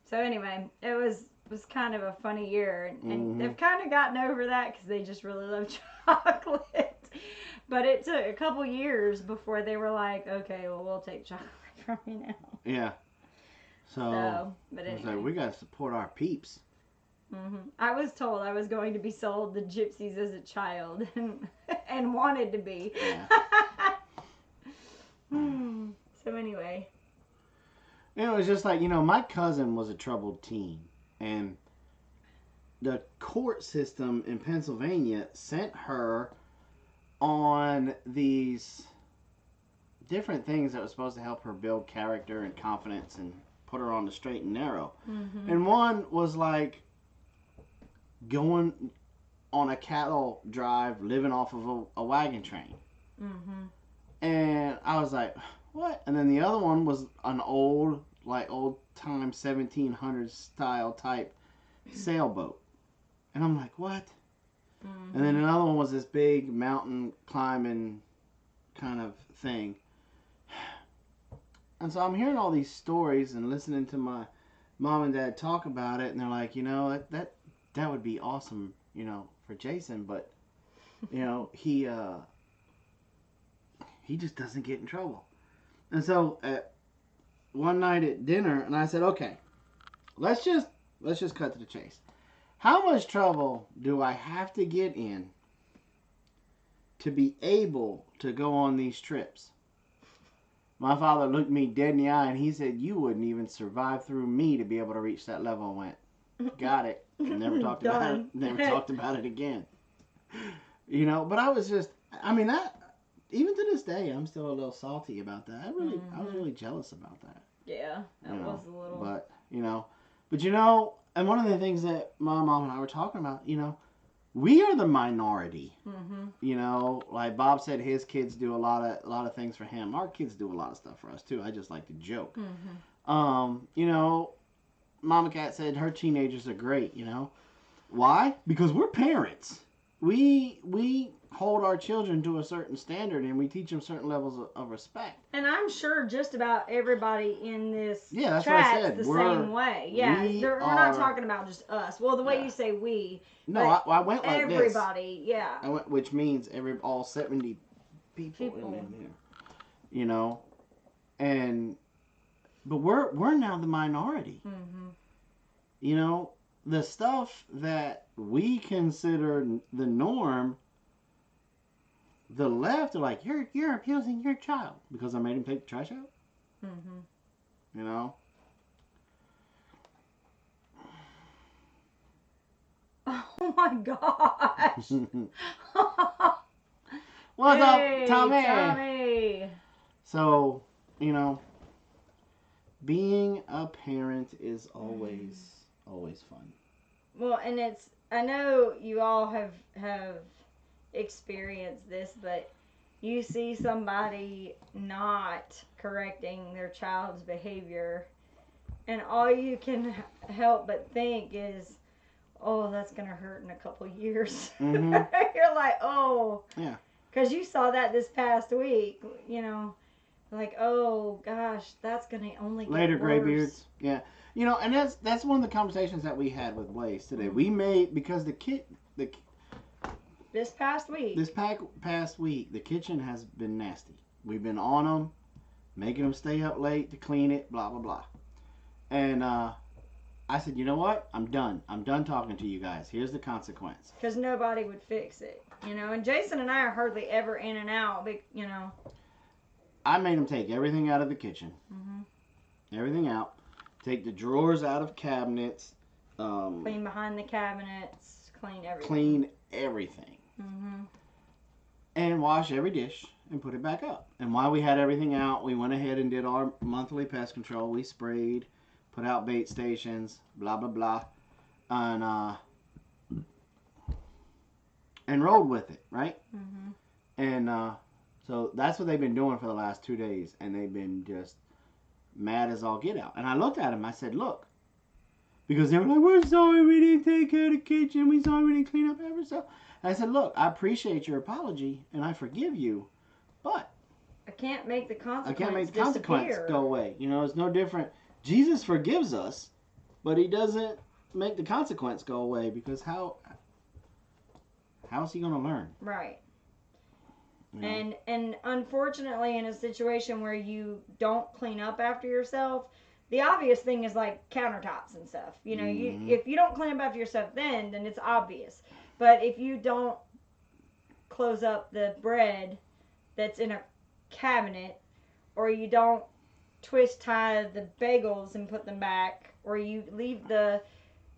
So anyway, it was was kind of a funny year, and they've kind of gotten over that because they just really love chocolate. But it took a couple years before they were like, okay, well, we'll take chocolate from you now. Yeah. So but I was anyway. like, we got to support our peeps. I was told I was going to be sold to gypsies as a child and wanted to be. Yeah. So anyway. It was just like, my cousin was a troubled teen. And the court system in Pennsylvania sent her on these different things that were supposed to help her build character and confidence and put her on the straight and narrow. And one was like going on a cattle drive, living off of a wagon train. And I was like, what? And then the other one was an old time 1700s style type sailboat. And I'm like, what? And then another one was this big mountain climbing kind of thing. And so I'm hearing all these stories and listening to my mom and dad talk about it, and they're like, that would be awesome, for Jason, but he just doesn't get in trouble. And so one night at dinner, and I said, okay, let's just cut to the chase. How much trouble do I have to get in to be able to go on these trips? My father looked me dead in the eye and he said, you wouldn't even survive through me to be able to reach that level. And went, got it. Never talked about it. Never talked about it again. But I was just, that, even to this day, I'm still a little salty about that. I was really jealous about that. Yeah, that was a little. But, and one of the things that my mom and I were talking about, we are the minority. Like Bob said, his kids do a lot of things for him. Our kids do a lot of stuff for us too. I just like to joke. Mama Cat said her teenagers are great. Why? Because we're parents. We hold our children to a certain standard and we teach them certain levels of respect. And I'm sure just about everybody in this that's chat's the same way. Yeah, we're not talking about just us. Well, the way you say we. No, I went like everybody, this. Yeah. I went, which means all 70 people in here. But we're now the minority. The stuff that we consider the norm, the left are like, you're abusing your child because I made him take the trash out. Oh my gosh. What's up, Tommy? Tommy? So, being a parent is always fun. Well, and I know you all have experienced this, but you see somebody not correcting their child's behavior, and all you can help but think is, oh, that's going to hurt in a couple years. You're like, oh. Yeah. Because you saw that this past week, like, oh, gosh, that's going to only get later worse. Graybeards. Yeah. And that's one of the conversations that we had with Blaze today. We made, because this past week, the kitchen has been nasty. We've been on them, making them stay up late to clean it, blah, blah, blah. And I said, you know what? I'm done. I'm done talking to you guys. Here's the consequence. Because nobody would fix it, And Jason and I are hardly ever in and out, I made them take everything out of the kitchen. Everything out. Take the drawers out of cabinets. Clean behind the cabinets. Clean everything. Clean everything. And wash every dish and put it back up. And while we had everything out, we went ahead and did our monthly pest control. We sprayed, put out bait stations, blah, blah, blah. And rolled with it, right? And so that's what they've been doing for the last 2 days. And they've been just mad as all get out. And I looked at him. I said, look. Because they were like, we're sorry we didn't take care of the kitchen. We're sorry we didn't clean up everything. And I said, look, I appreciate your apology. And I forgive you. But I can't make the consequence go away. It's no different. Jesus forgives us. But he doesn't make the consequence go away, because how's he gonna learn? Right. You know? And unfortunately, in a situation where you don't clean up after yourself, the obvious thing is like countertops and stuff. You know, if you don't clean up after yourself, then it's obvious. But if you don't close up the bread that's in a cabinet, or you don't twist tie the bagels and put them back, or you leave the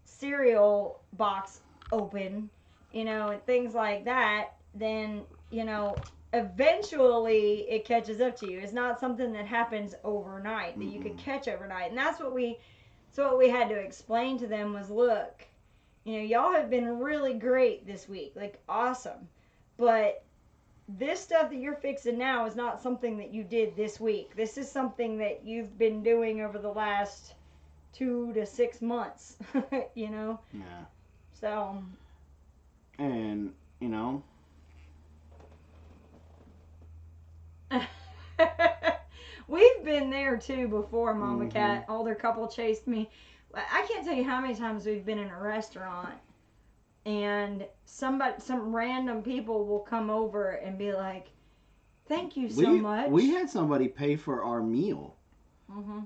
cereal box open, you know, and things like that, then, you know, eventually it catches up to you. It's not something that happens overnight, that you could catch overnight. And that's what we had to explain to them was, look, you know, y'all have been really great this week, like awesome. But this stuff that you're fixing now is not something that you did this week. This is something that you've been doing over the last 2 to 6 months, you know? Yeah. So. And, you know. We've been there too before, Mama Cat. Older couple chased me. I can't tell you how many times we've been in a restaurant and some random people will come over and be like, thank you so much. We had somebody pay for our meal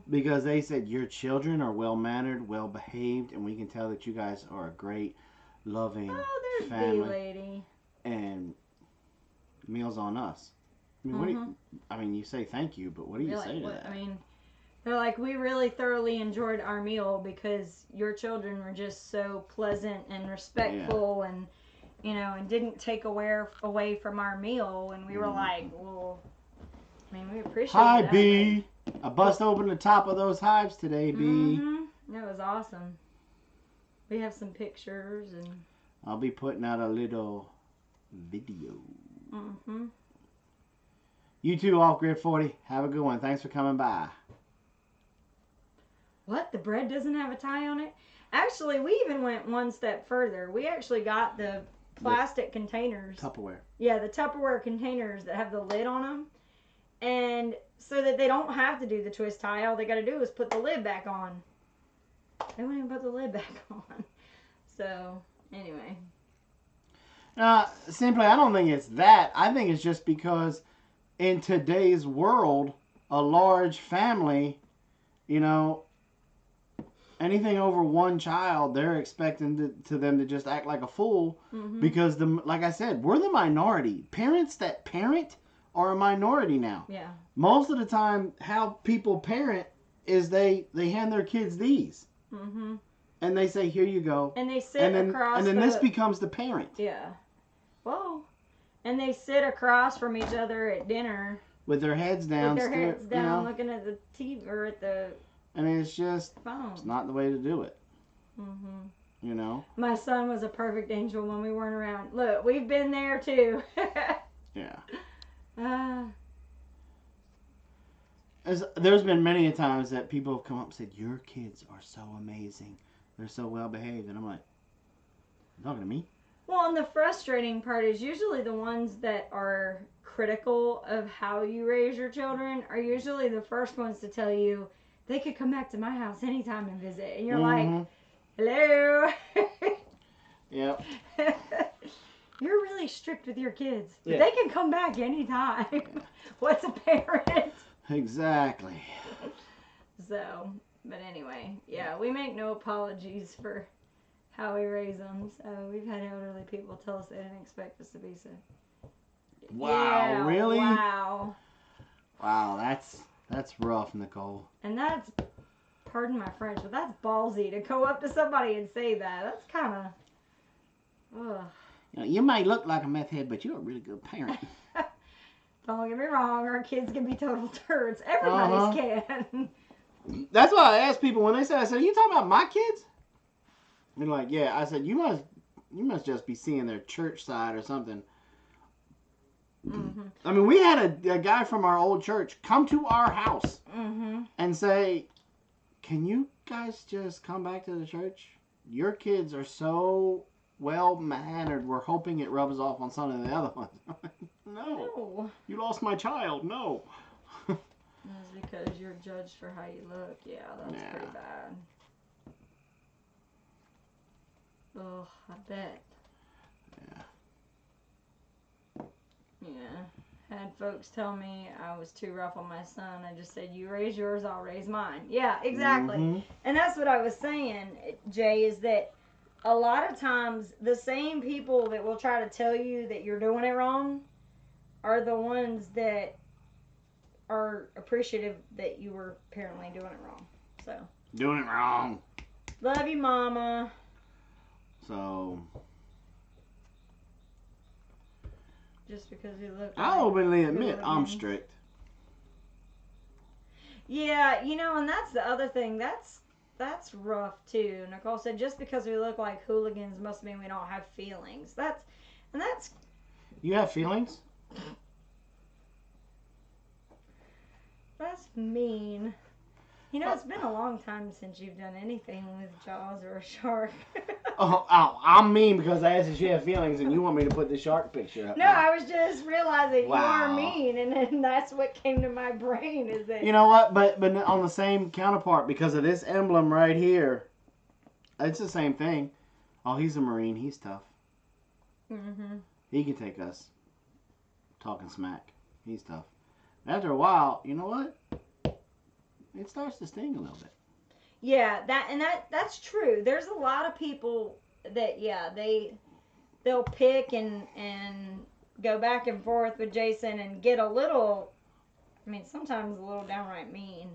because they said your children are well-mannered, well-behaved, and we can tell that you guys are a great, loving family. B-lady. And meal's on us. I mean, you say thank you, but what do you say to that? I mean, they're like, we really thoroughly enjoyed our meal because your children were just so pleasant and respectful and, you know, and didn't take away from our meal. And we were like, well, I mean, we appreciate Hi, that. B. I bust open the top of those hives today, B. That was awesome. We have some pictures and... I'll be putting out a little video. You too, Off Grid 40. Have a good one. Thanks for coming by. What? The bread doesn't have a tie on it? Actually, we even went one step further. We actually got the plastic containers. Tupperware. Yeah, the Tupperware containers that have the lid on them. And so that they don't have to do the twist tie. All they got to do is put the lid back on. They won't even put the lid back on. So, anyway. Simply, I don't think it's that. I think it's just because in today's world, a large family, you know, anything over one child, they're expecting to them to just act like a fool because, like I said, we're the minority. Parents that parent are a minority now. Yeah. Most of the time, how people parent is they hand their kids these. And they say, here you go. And they sit across. And then this becomes the parent. Yeah. Whoa. And they sit across from each other at dinner. With their heads down. Looking at the TV or at the and it's just phone. It's not the way to do it. You know? My son was a perfect angel when we weren't around. Look, we've been there too. Yeah. There's been many a times that people have come up and said, your kids are so amazing. They're so well behaved. And I'm like, you talking to me? Well, and the frustrating part is usually the ones that are critical of how you raise your children are usually the first ones to tell you they could come back to my house anytime and visit. And you're like, hello. Yep. You're really strict with your kids. But Yeah. they can come back anytime. What's a parent? Exactly. So, but anyway, yeah, we make no apologies for how we raise them. So we've had elderly people tell us they didn't expect us to be so. Wow, yeah, really? Wow. Wow, that's rough, Nicole. And that's, pardon my French, but that's ballsy to go up to somebody and say that. That's kind of, ugh. You know, you might look like a meth head, but you're a really good parent. Don't get me wrong, our kids can be total turds. Everybody's can. That's why I ask people when they say, I said, are you talking about my kids? They're like, yeah. I said, you must just be seeing their church side or something. I mean, we had a guy from our old church come to our house and say, can you guys just come back to the church? Your kids are so well-mannered. We're hoping it rubs off on some of the other ones. No. You lost my child. No. That's because you're judged for how you look. Yeah, that's pretty bad. Oh, I bet. Yeah. Yeah. Had folks tell me I was too rough on my son. I just said, you raise yours, I'll raise mine. Yeah, exactly. Mm-hmm. And that's what I was saying, Jay, is that a lot of times the same people that will try to tell you that you're doing it wrong are the ones that are appreciative that you were apparently doing it wrong. So. Doing it wrong. Love you, Mama. So. Just because you look. I openly admit I'm strict. Yeah, you know, and that's the other thing. That's rough too. Nicole said just because we look like hooligans must mean we don't have feelings. That's. You have feelings? That's mean. You know, it's been a long time since you've done anything with Jaws or a shark. I'm mean because I asked if she had feelings and you want me to put the shark picture up. No, there. I was just realizing Wow. you are mean, and then that's what came to my brain is that. You know what? But on the same counterpart, because of this emblem right here, it's the same thing. Oh, he's a Marine. He's tough. Mm-hmm. He can take us talking smack. He's tough. After a while, you know what? It starts to sting a little bit. Yeah, that's true. There's a lot of people that they'll pick and go back and forth with Jason and get a little, I mean, sometimes a little downright mean.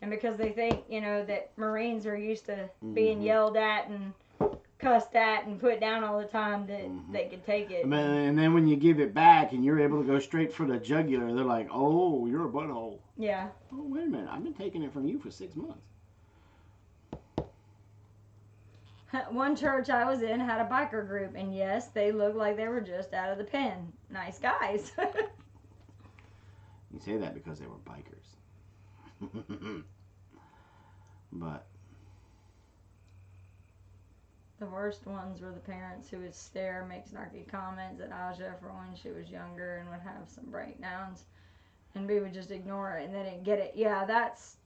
And because they think, you know, that Marines are used to being yelled at and cussed at and put down all the time, that they can take it. And then when you give it back and you're able to go straight for the jugular, they're like, oh, you're a butthole. Yeah. Oh, wait a minute. I've been taking it from you for 6 months. One church I was in had a biker group, and yes, they looked like they were just out of the pen. Nice guys. You say that because they were bikers. But the worst ones were the parents who would stare, make snarky comments at Aja for when she was younger and would have some breakdowns. And we would just ignore it and they didn't get it. Yeah, that's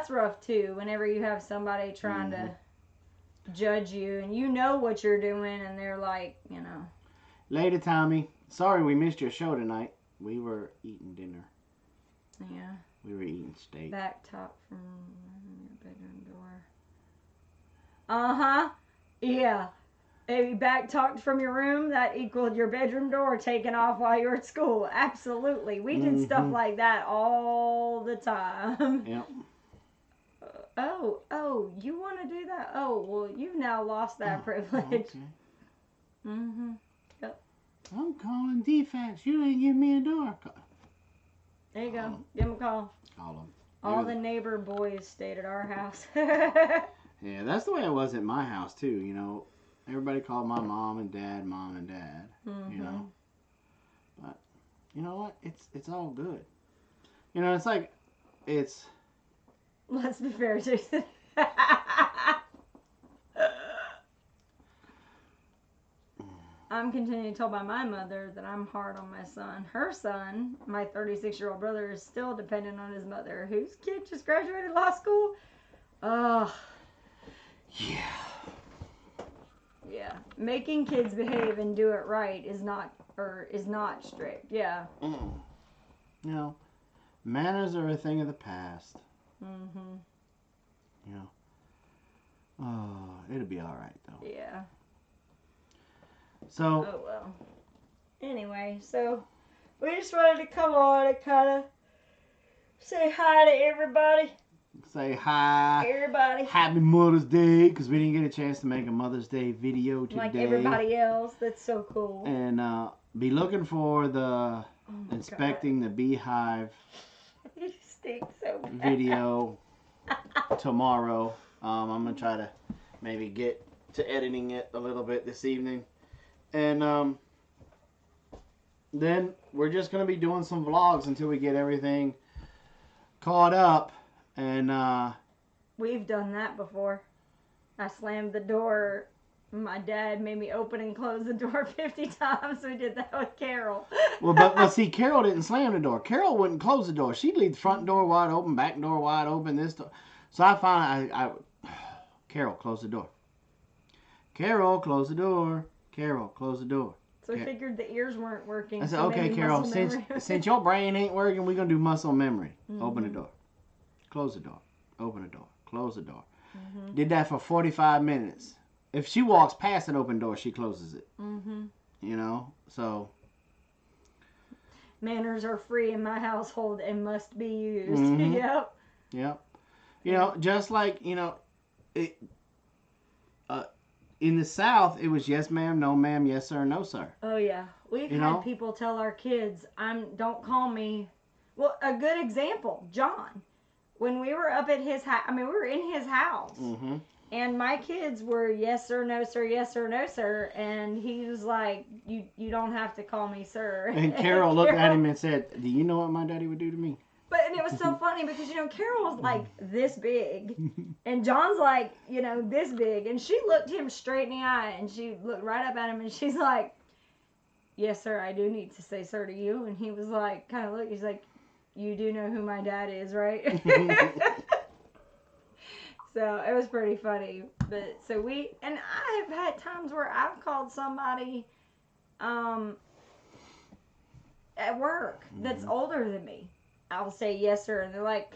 rough too. Whenever you have somebody trying to judge you and you know what you're doing and they're like, you know. Later, Tommy. Sorry we missed your show tonight. We were eating dinner. Yeah. We were eating steak. Back top from your bedroom door. Uh-huh. Yeah. If you back talked from your room, that equaled your bedroom door taken off while you were at school. Absolutely. We did stuff like that all the time. Yep. Oh, you want to do that? Oh, well, you've now lost that privilege. Okay. Mm-hmm. Yep. I'm calling defense. You didn't give me a door. There you go. Give them a call. Call them. All the neighbor boys stayed at our house. Yeah, that's the way it was at my house, too, you know. Everybody called my mom and dad, you know. But, you know what? It's all good. You know, it's like, it's... Let's be fair, Jason. I'm continuing to told by my mother that I'm hard on my son. Her son, my 36-year-old brother, is still dependent on his mother, whose kid just graduated law school. Ugh. Yeah. Making kids behave and do it right is not strict. Yeah. You know, manners are a thing of the past. Mm-hmm. You know. Oh, it'll be all right, though. Yeah. So. Oh, well. Anyway, so we just wanted to come on and kind of say hi to everybody. Say hi. Everybody. Happy Mother's Day, because we didn't get a chance to make a Mother's Day video today. Like everybody else. That's so cool. And be looking for the inspecting the beehive You stink so bad. video tomorrow. I'm going to try to maybe get to editing it a little bit this evening. And then we're just going to be doing some vlogs until we get everything caught up. And we've done that before. I slammed the door. My dad made me open and close the door 50 times. We did that with Carol. Well, but see, Carol didn't slam the door. Carol wouldn't close the door. She'd leave the front door wide open, back door wide open, this door. So I finally, Carol, close the door. Carol, close the door. Carol, close the door. So I figured the ears weren't working. I said, so okay, maybe Carol, muscle memory. since your brain ain't working, we're going to do muscle memory. Mm-hmm. Open the door. Close the door. Open the door. Close the door. Mm-hmm. Did that for 45 minutes. If she walks past an open door, she closes it. Mm-hmm. You know? So. Manners are free in my household and must be used. Mm-hmm. Yep. Yep. You know, just like, you know, in the South, it was yes ma'am, no ma'am, yes sir, no sir. Oh yeah, we've had people tell our kids, don't call me." Well, a good example, John. When we were up at his house, we were in his house, Mm-hmm. and my kids were yes sir, no sir, yes sir, no sir, and he was like, "You don't have to call me sir." And Carol looked at him and said, "Do you know what my daddy would do to me?" And it was so funny because, Carol was like this big and John's like, this big. And she looked him straight in the eye and she looked right up at him and she's like, "Yes, sir, I do need to say sir to you." And he was like, he's like, "You do know who my dad is, right?" So it was pretty funny. But so and I have had times where I've called somebody at work that's older than me. I'll say yes, sir, and they're like,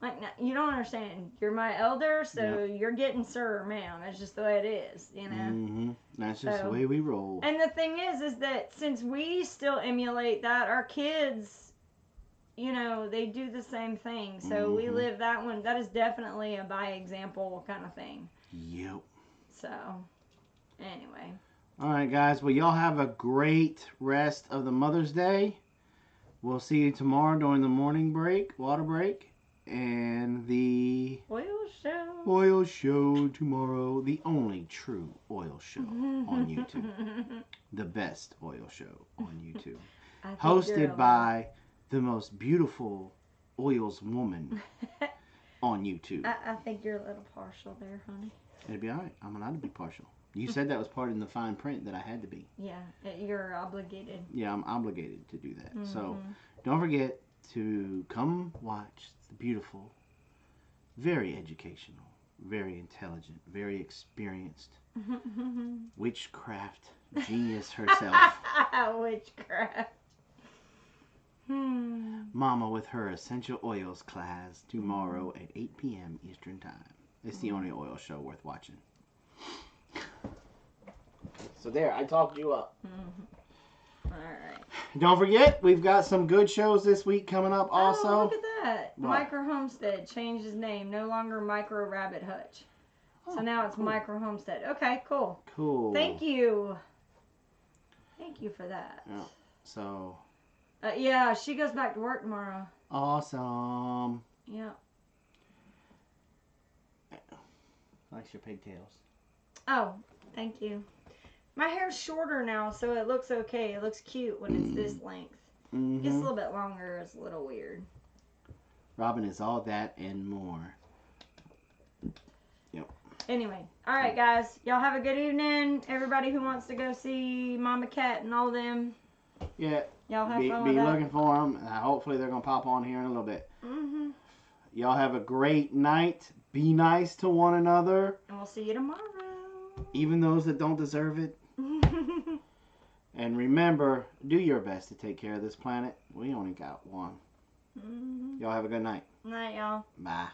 "You don't understand. You're my elder, so you're getting sir or ma'am. That's just the way it is, Mm-hmm. That's just the way we roll." And the thing is that since we still emulate that, our kids, they do the same thing. So we live that one. That is definitely a by example kind of thing. Yep. So, anyway. All right, guys. Well, y'all have a great rest of the Mother's Day. We'll see you tomorrow during the morning break, water break, and the oil show tomorrow. The only true oil show on YouTube. The best oil show on YouTube. Hosted by the most beautiful oils woman on YouTube. I think you're a little partial there, honey. It'll be all right. I'm allowed to be partial. You said that was part in the fine print that I had to be. Yeah, you're obligated. Yeah, I'm obligated to do that. So don't forget to come watch the beautiful, very educational, very intelligent, very experienced witchcraft genius herself. Witchcraft. Mama with her essential oils class tomorrow at 8 p.m. Eastern Time. It's the only oil show worth watching. So there, I talked you up. All right. Don't forget, we've got some good shows this week coming up also. Oh, look at that. What? Micro Homestead changed his name. No longer Micro Rabbit Hutch. So now it's cool. Micro Homestead. Okay, cool. Cool. Thank you. Thank you for that. Yeah. So. Yeah, she goes back to work tomorrow. Awesome. Yeah. Likes your pigtails. Oh, thank you. My hair's shorter now, so it looks okay. It looks cute when it's this length. It gets a little bit longer. It's a little weird. Robin is all that and more. Yep. Anyway, all right, guys. Y'all have a good evening. Everybody who wants to go see Mama Cat and all them. Yeah. Y'all have fun with that. Be that. looking for them. Hopefully they're going to pop on here in a little bit. Y'all have a great night. Be nice to one another. And we'll see you tomorrow. Even those that don't deserve it. And remember, do your best to take care of this planet. We only got one. Y'all have a good night. Night, y'all. Bye.